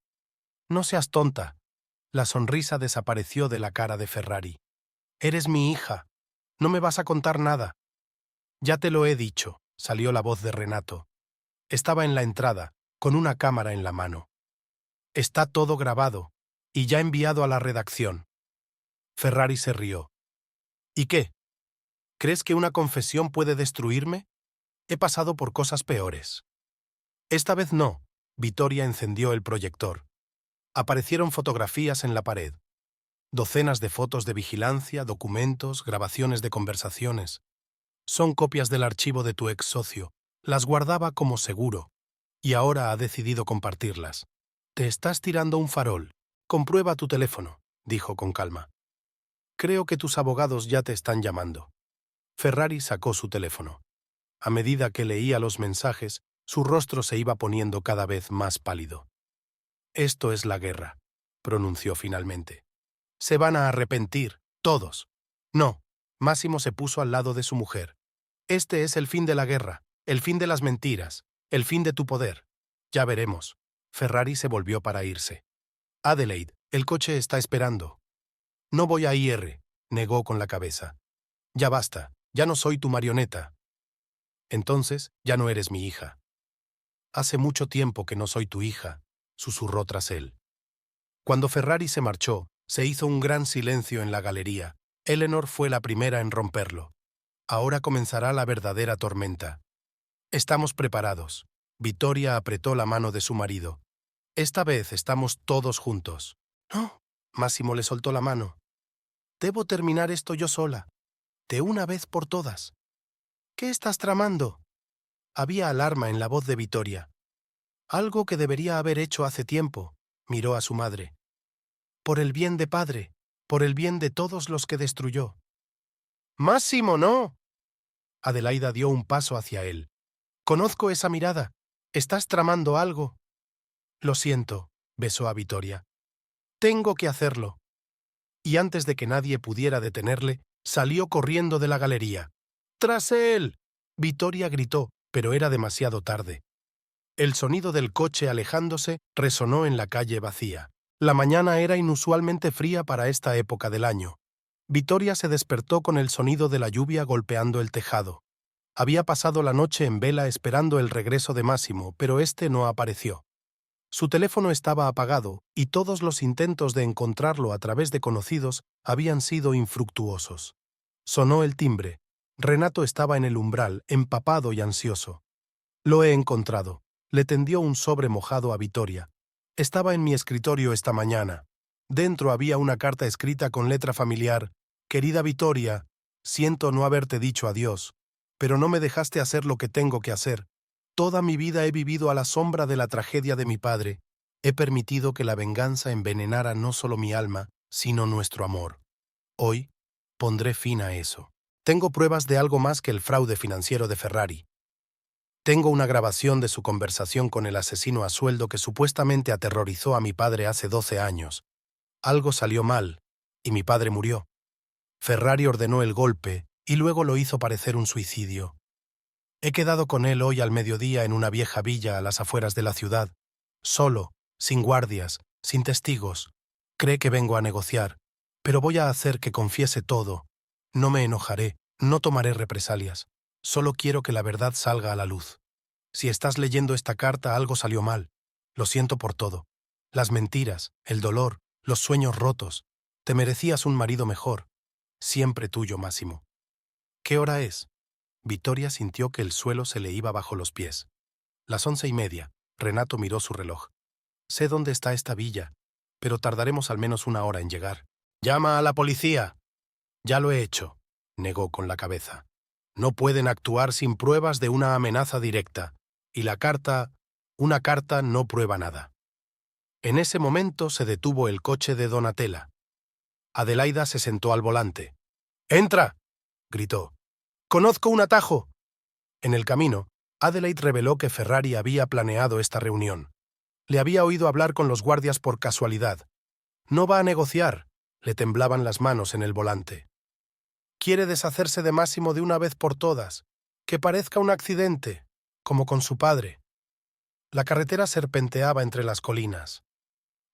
No seas tonta. La sonrisa desapareció de la cara de Ferrari. Eres mi hija. No me vas a contar nada. Ya te lo he dicho, salió la voz de Renato. Estaba en la entrada, con una cámara en la mano. Está todo grabado, y ya enviado a la redacción. Ferrari se rió. ¿Y qué? ¿Crees que una confesión puede destruirme? He pasado por cosas peores. Esta vez no. Vittoria encendió el proyector. Aparecieron fotografías en la pared. Docenas de fotos de vigilancia, documentos, grabaciones de conversaciones. Son copias del archivo de tu ex socio. Las guardaba como seguro, y ahora ha decidido compartirlas. Te estás tirando un farol. Comprueba tu teléfono, dijo con calma. Creo que tus abogados ya te están llamando. Ferrari sacó su teléfono. A medida que leía los mensajes, su rostro se iba poniendo cada vez más pálido. Esto es la guerra, pronunció finalmente. Se van a arrepentir, todos. No, Máximo se puso al lado de su mujer. Este es el fin de la guerra, el fin de las mentiras, el fin de tu poder. Ya veremos. Ferrari se volvió para irse. Adelaide, el coche está esperando. No voy a ir, negó con la cabeza. Ya basta, ya no soy tu marioneta. Entonces, ya no eres mi hija. Hace mucho tiempo que no soy tu hija, susurró tras él. Cuando Ferrari se marchó, se hizo un gran silencio en la galería. Eleanor fue la primera en romperlo. Ahora comenzará la verdadera tormenta. Estamos preparados. Vittoria apretó la mano de su marido. Esta vez estamos todos juntos. No, Máximo le soltó la mano. Debo terminar esto yo sola, de una vez por todas. ¿Qué estás tramando? Había alarma en la voz de Vittoria. Algo que debería haber hecho hace tiempo, miró a su madre. Por el bien de padre, por el bien de todos los que destruyó. ¡Máximo, no! Adelaida dio un paso hacia él. Conozco esa mirada. ¿Estás tramando algo? Lo siento, besó a Vittoria. Tengo que hacerlo. Y antes de que nadie pudiera detenerle, salió corriendo de la galería. ¡Tras él! Vittoria gritó, pero era demasiado tarde. El sonido del coche alejándose resonó en la calle vacía. La mañana era inusualmente fría para esta época del año. Vittoria se despertó con el sonido de la lluvia golpeando el tejado. Había pasado la noche en vela esperando el regreso de Máximo, pero éste no apareció. Su teléfono estaba apagado y todos los intentos de encontrarlo a través de conocidos habían sido infructuosos. Sonó el timbre. Renato estaba en el umbral, empapado y ansioso. Lo he encontrado. Le tendió un sobre mojado a Vittoria. Estaba en mi escritorio esta mañana. Dentro había una carta escrita con letra familiar. Querida Vittoria, siento no haberte dicho adiós, pero no me dejaste hacer lo que tengo que hacer. Toda mi vida he vivido a la sombra de la tragedia de mi padre. He permitido que la venganza envenenara no solo mi alma, sino nuestro amor. Hoy pondré fin a eso. Tengo pruebas de algo más que el fraude financiero de Ferrari. Tengo una grabación de su conversación con el asesino a sueldo que supuestamente aterrorizó a mi padre hace 12 años. Algo salió mal, y mi padre murió. Ferrari ordenó el golpe y luego lo hizo parecer un suicidio. He quedado con él hoy al mediodía en una vieja villa a las afueras de la ciudad, solo, sin guardias, sin testigos. Cree que vengo a negociar, pero voy a hacer que confiese todo. No me enojaré, no tomaré represalias. Solo quiero que la verdad salga a la luz. Si estás leyendo esta carta, algo salió mal. Lo siento por todo. Las mentiras, el dolor, los sueños rotos. Te merecías un marido mejor. Siempre tuyo, Máximo. ¿Qué hora es? Vittoria sintió que el suelo se le iba bajo los pies. Las 11:30. Renato miró su reloj. Sé dónde está esta villa, pero tardaremos al menos 1 hora en llegar. Llama a la policía. Ya lo he hecho, negó con la cabeza. No pueden actuar sin pruebas de una amenaza directa, y una carta no prueba nada. En ese momento se detuvo el coche de Donatella. Adelaida se sentó al volante. ¡Entra!, gritó. ¡Conozco un atajo! En el camino, Adelaide reveló que Ferrari había planeado esta reunión. Le había oído hablar con los guardias por casualidad. No va a negociar, le temblaban las manos en el volante. Quiere deshacerse de Máximo de una vez por todas, que parezca un accidente, como con su padre. La carretera serpenteaba entre las colinas.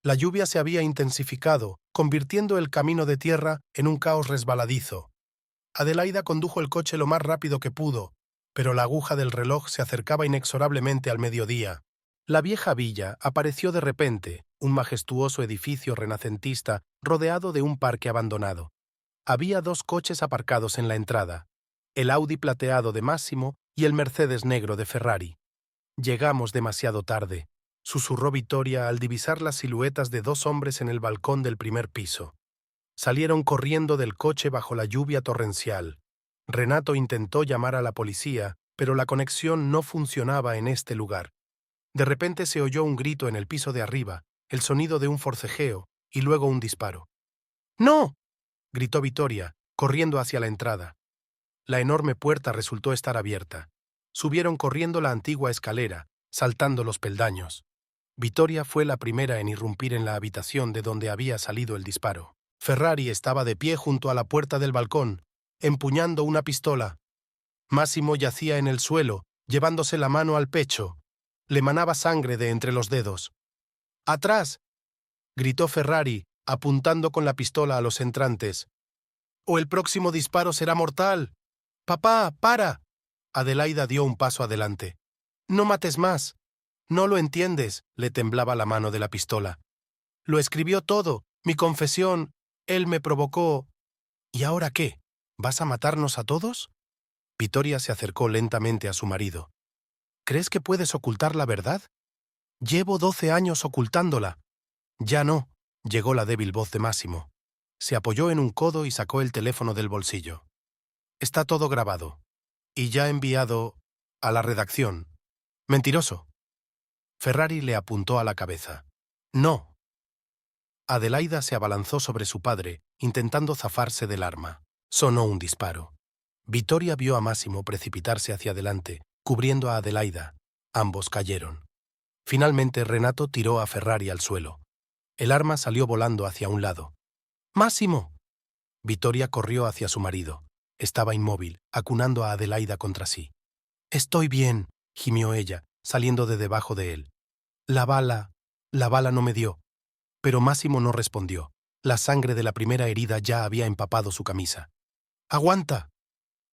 La lluvia se había intensificado, convirtiendo el camino de tierra en un caos resbaladizo. Adelaida condujo el coche lo más rápido que pudo, pero la aguja del reloj se acercaba inexorablemente al mediodía. La vieja villa apareció de repente, un majestuoso edificio renacentista rodeado de un parque abandonado. Había 2 coches aparcados en la entrada, el Audi plateado de Máximo y el Mercedes negro de Ferrari. Llegamos demasiado tarde, susurró Vittoria al divisar las siluetas de 2 hombres en el balcón del primer piso. Salieron corriendo del coche bajo la lluvia torrencial. Renato intentó llamar a la policía, pero la conexión no funcionaba en este lugar. De repente se oyó un grito en el piso de arriba, el sonido de un forcejeo, y luego un disparo. ¡No!, gritó Vittoria, corriendo hacia la entrada. La enorme puerta resultó estar abierta. Subieron corriendo la antigua escalera, saltando los peldaños. Vittoria fue la primera en irrumpir en la habitación de donde había salido el disparo. Ferrari estaba de pie junto a la puerta del balcón, empuñando una pistola. Máximo yacía en el suelo, llevándose la mano al pecho. Le manaba sangre de entre los dedos. ¡Atrás!, gritó Ferrari, apuntando con la pistola a los entrantes. «¡O el próximo disparo será mortal! ¡Papá, para!». Adelaida dio un paso adelante. «No mates más. No lo entiendes», le temblaba la mano de la pistola. «Lo escribió todo, mi confesión. Él me provocó». «¿Y ahora qué? ¿Vas a matarnos a todos?». Vittoria se acercó lentamente a su marido. «¿Crees que puedes ocultar la verdad? Llevo 12 años ocultándola». «Ya no», llegó la débil voz de Máximo. Se apoyó en un codo y sacó el teléfono del bolsillo. «Está todo grabado. Y ya enviado a la redacción». «Mentiroso». Ferrari le apuntó a la cabeza. «No». Adelaida se abalanzó sobre su padre, intentando zafarse del arma. Sonó un disparo. Vittoria vio a Máximo precipitarse hacia adelante, cubriendo a Adelaida. Ambos cayeron. Finalmente Renato tiró a Ferrari al suelo. El arma salió volando hacia un lado. «¡Máximo!». Vittoria corrió hacia su marido. Estaba inmóvil, acunando a Adelaida contra sí. «Estoy bien», gimió ella, saliendo de debajo de él. La bala no me dio». Pero Máximo no respondió. La sangre de la primera herida ya había empapado su camisa. «¡Aguanta!».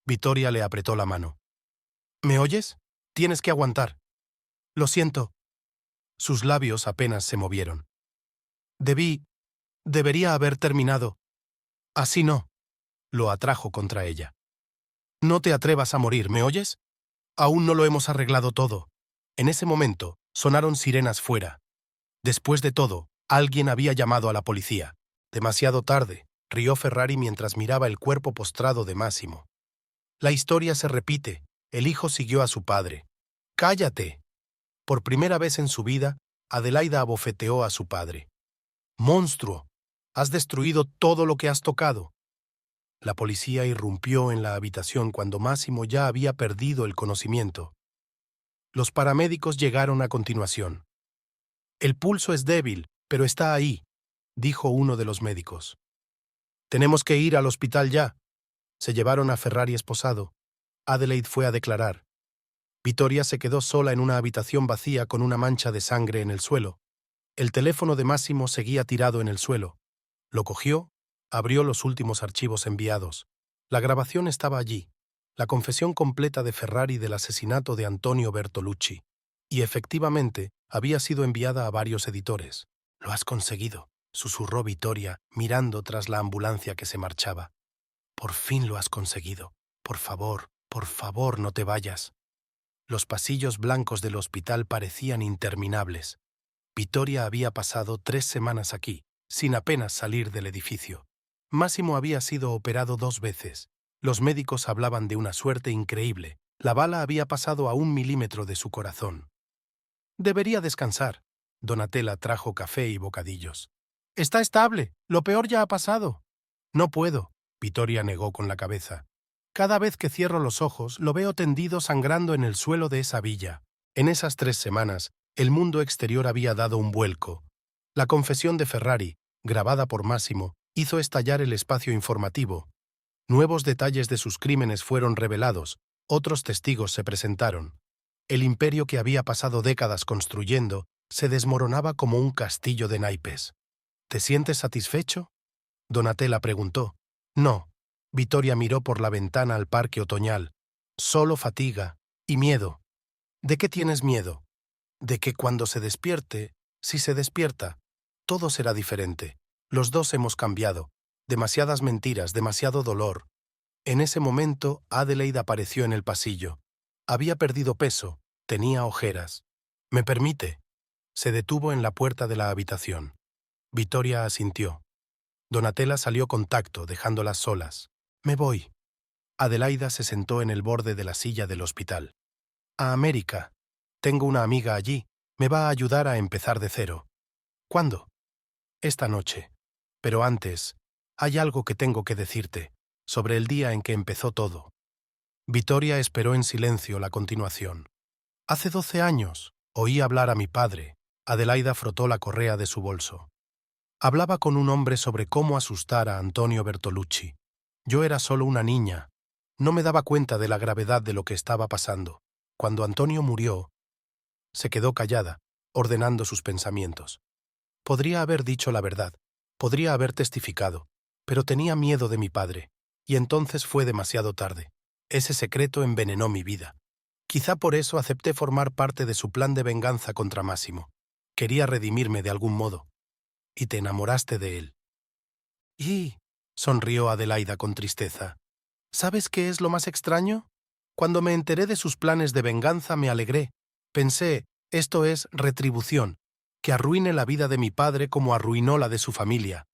Vittoria le apretó la mano. «¿Me oyes? Tienes que aguantar». «Lo siento». Sus labios apenas se movieron. Debería haber terminado. Así no». Lo atrajo contra ella. «No te atrevas a morir, ¿me oyes? Aún no lo hemos arreglado todo». En ese momento, sonaron sirenas fuera. Después de todo, alguien había llamado a la policía. «Demasiado tarde», rió Ferrari mientras miraba el cuerpo postrado de Máximo. «La historia se repite. El hijo siguió a su padre». «¡Cállate!». Por primera vez en su vida, Adelaida abofeteó a su padre. «¡Monstruo! Has destruido todo lo que has tocado». La policía irrumpió en la habitación cuando Máximo ya había perdido el conocimiento. Los paramédicos llegaron a continuación. «El pulso es débil, pero está ahí». dijo uno de los médicos. «Tenemos que ir al hospital ya». Se llevaron a Ferrari esposado. Adelaide fue a declarar. Vittoria se quedó sola en una habitación vacía con una mancha de sangre en el suelo. El teléfono de Massimo seguía tirado en el suelo. Lo cogió, abrió los últimos archivos enviados. La grabación estaba allí, la confesión completa de Ferrari del asesinato de Antonio Bertolucci. Y efectivamente había sido enviada a varios editores. «Lo has conseguido», susurró Vittoria, mirando tras la ambulancia que se marchaba. «Por fin lo has conseguido. Por favor, no te vayas». Los pasillos blancos del hospital parecían interminables. Vittoria había pasado 3 semanas aquí, sin apenas salir del edificio. Massimo había sido operado 2 veces. Los médicos hablaban de una suerte increíble. La bala había pasado a 1 milímetro de su corazón. «Debería descansar». Donatella trajo café y bocadillos. «Está estable. Lo peor ya ha pasado». «No puedo», Vittoria negó con la cabeza. «Cada vez que cierro los ojos, lo veo tendido sangrando en el suelo de esa villa». En esas 3 semanas, el mundo exterior había dado un vuelco. La confesión de Ferrari, grabada por Massimo, hizo estallar el espacio informativo. Nuevos detalles de sus crímenes fueron revelados, otros testigos se presentaron. El imperio que había pasado décadas construyendo se desmoronaba como un castillo de naipes. «¿Te sientes satisfecho?», Donatella preguntó. «No». Vittoria miró por la ventana al parque otoñal. «Solo fatiga y miedo». «¿De qué tienes miedo?». «De que cuando se despierte, si se despierta, todo será diferente. Los dos hemos cambiado. Demasiadas mentiras, demasiado dolor». En ese momento, Adelaide apareció en el pasillo. Había perdido peso, tenía ojeras. «¿Me permite?». Se detuvo en la puerta de la habitación. Vittoria asintió. Donatella salió con tacto, dejándolas solas. «Me voy». Adelaida se sentó en el borde de la silla del hospital. «A América. Tengo una amiga allí. Me va a ayudar a empezar de cero». «¿Cuándo?». «Esta noche. Pero antes, hay algo que tengo que decirte, sobre el día en que empezó todo». Vittoria esperó en silencio la continuación. «Hace 12 años, oí hablar a mi padre». Adelaida frotó la correa de su bolso. «Hablaba con un hombre sobre cómo asustar a Antonio Bertolucci. Yo era solo una niña. No me daba cuenta de la gravedad de lo que estaba pasando. Cuando Antonio murió...». Se quedó callada, ordenando sus pensamientos. Podría haber dicho la verdad, podría haber testificado, pero tenía miedo de mi padre, y entonces fue demasiado tarde. Ese secreto envenenó mi vida. Quizá por eso acepté formar parte de su plan de venganza contra Massimo. Quería redimirme de algún modo. Y te enamoraste de él». «¿Y?», sonrió Adelaida con tristeza. «¿Sabes qué es lo más extraño? Cuando me enteré de sus planes de venganza me alegré. Pensé, esto es retribución, que arruine la vida de mi padre como arruinó la de su familia.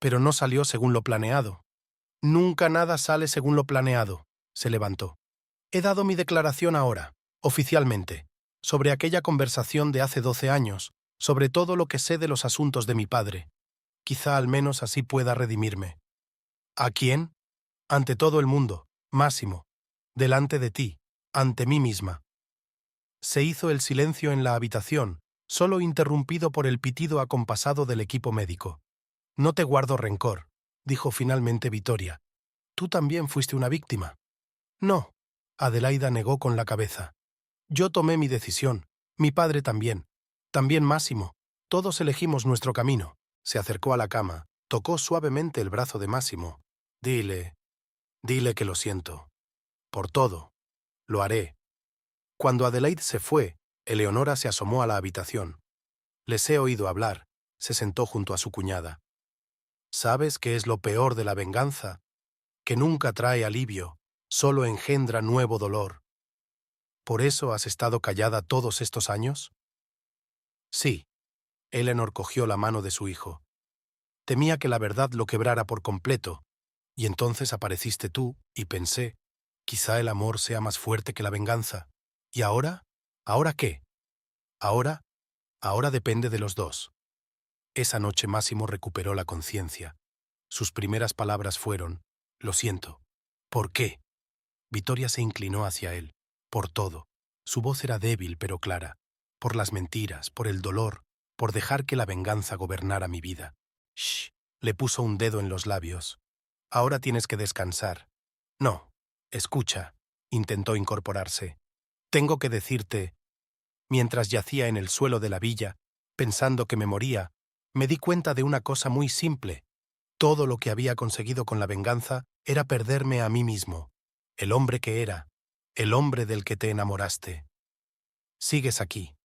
Pero no salió según lo planeado». «Nunca nada sale según lo planeado», se levantó. «He dado mi declaración ahora, oficialmente, sobre aquella conversación de hace 12 años, sobre todo lo que sé de los asuntos de mi padre. Quizá al menos así pueda redimirme». «¿A quién?». «Ante todo el mundo, Massimo. Delante de ti, ante mí misma». Se hizo el silencio en la habitación, solo interrumpido por el pitido acompasado del equipo médico. «No te guardo rencor», dijo finalmente Vittoria. «Tú también fuiste una víctima». «No», Adelaida negó con la cabeza. «Yo tomé mi decisión, mi padre también. También Massimo. Todos elegimos nuestro camino». Se acercó a la cama, tocó suavemente el brazo de Massimo. Dile que lo siento. Por todo. Lo haré». Cuando Adelaide se fue, Eleonora se asomó a la habitación. «Les he oído hablar», se sentó junto a su cuñada. «¿Sabes qué es lo peor de la venganza? Que nunca trae alivio, solo engendra nuevo dolor». «¿Por eso has estado callada todos estos años?». «Sí». Eleanor cogió la mano de su hijo. «Temía que la verdad lo quebrara por completo, y entonces apareciste tú, y pensé, quizá el amor sea más fuerte que la venganza. ¿Y ahora? ¿Ahora qué? Ahora depende de los dos». Esa noche Massimo recuperó la conciencia. Sus primeras palabras fueron, «Lo siento». «¿Por qué?». Vittoria se inclinó hacia él. «Por todo». Su voz era débil pero clara. «Por las mentiras, por el dolor, por dejar que la venganza gobernara mi vida. Shh, le puso un dedo en los labios. Ahora tienes que descansar. No, escucha, intentó incorporarse. Tengo que decirte. Mientras yacía en el suelo de la villa, pensando que me moría, me di cuenta de una cosa muy simple. Todo lo que había conseguido con la venganza era perderme a mí mismo, el hombre que era, el hombre del que te enamoraste. Sigues aquí.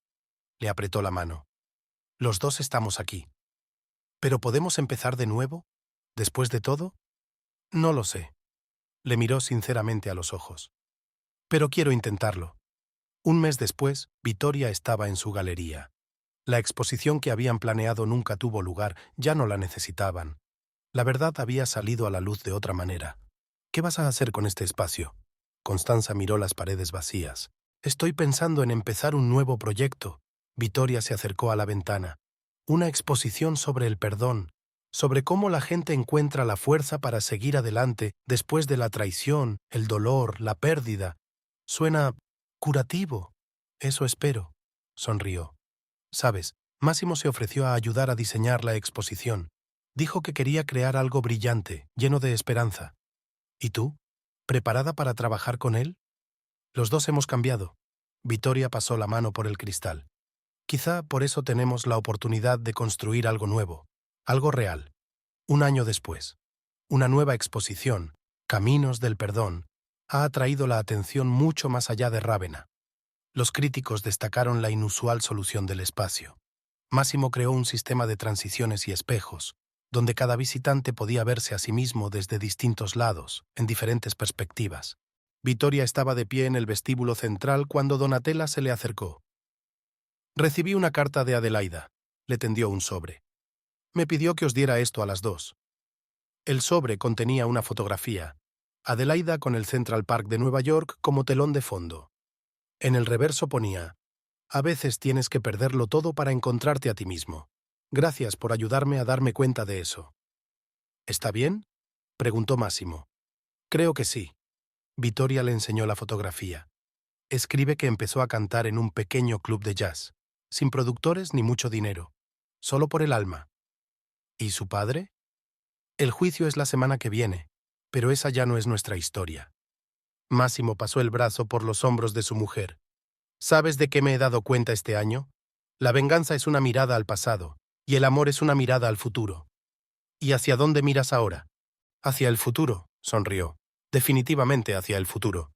Le apretó la mano. Los dos estamos aquí. ¿Pero podemos empezar de nuevo? ¿Después de todo? No lo sé. Le miró sinceramente a los ojos. Pero quiero intentarlo. Un mes después, Vittoria estaba en su galería. La exposición que habían planeado nunca tuvo lugar, ya no la necesitaban. La verdad había salido a la luz de otra manera. ¿Qué vas a hacer con este espacio? Constanza miró las paredes vacías. Estoy pensando en empezar un nuevo proyecto. Vittoria se acercó a la ventana. Una exposición sobre el perdón, sobre cómo la gente encuentra la fuerza para seguir adelante después de la traición, el dolor, la pérdida. Suena curativo. Eso espero, sonrió. Sabes, Máximo se ofreció a ayudar a diseñar la exposición. Dijo que quería crear algo brillante, lleno de esperanza. ¿Y tú? ¿Preparada para trabajar con él? Los dos hemos cambiado. Vittoria pasó la mano por el cristal. Quizá por eso tenemos la oportunidad de construir algo nuevo, algo real. Un año después, una nueva exposición, Caminos del Perdón, ha atraído la atención mucho más allá de Rávena. Los críticos destacaron la inusual solución del espacio. Máximo creó un sistema de transiciones y espejos, donde cada visitante podía verse a sí mismo desde distintos lados, en diferentes perspectivas. Vittoria estaba de pie en el vestíbulo central cuando Donatella se le acercó. Recibí una carta de Adelaida. Le tendió un sobre. Me pidió que os diera esto a las dos. El sobre contenía una fotografía. Adelaida con el Central Park de Nueva York como telón de fondo. En el reverso ponía: a veces tienes que perderlo todo para encontrarte a ti mismo. Gracias por ayudarme a darme cuenta de eso. ¿Está bien?, preguntó Máximo. Creo que sí. Vittoria le enseñó la fotografía. Escribe que empezó a cantar en un pequeño club de jazz, sin productores ni mucho dinero, solo por el alma. ¿Y su padre? El juicio es la semana que viene, pero esa ya no es nuestra historia. Máximo pasó el brazo por los hombros de su mujer. ¿Sabes de qué me he dado cuenta este año? La venganza es una mirada al pasado, y el amor es una mirada al futuro. ¿Y hacia dónde miras ahora? Hacia el futuro, sonrió. Definitivamente hacia el futuro.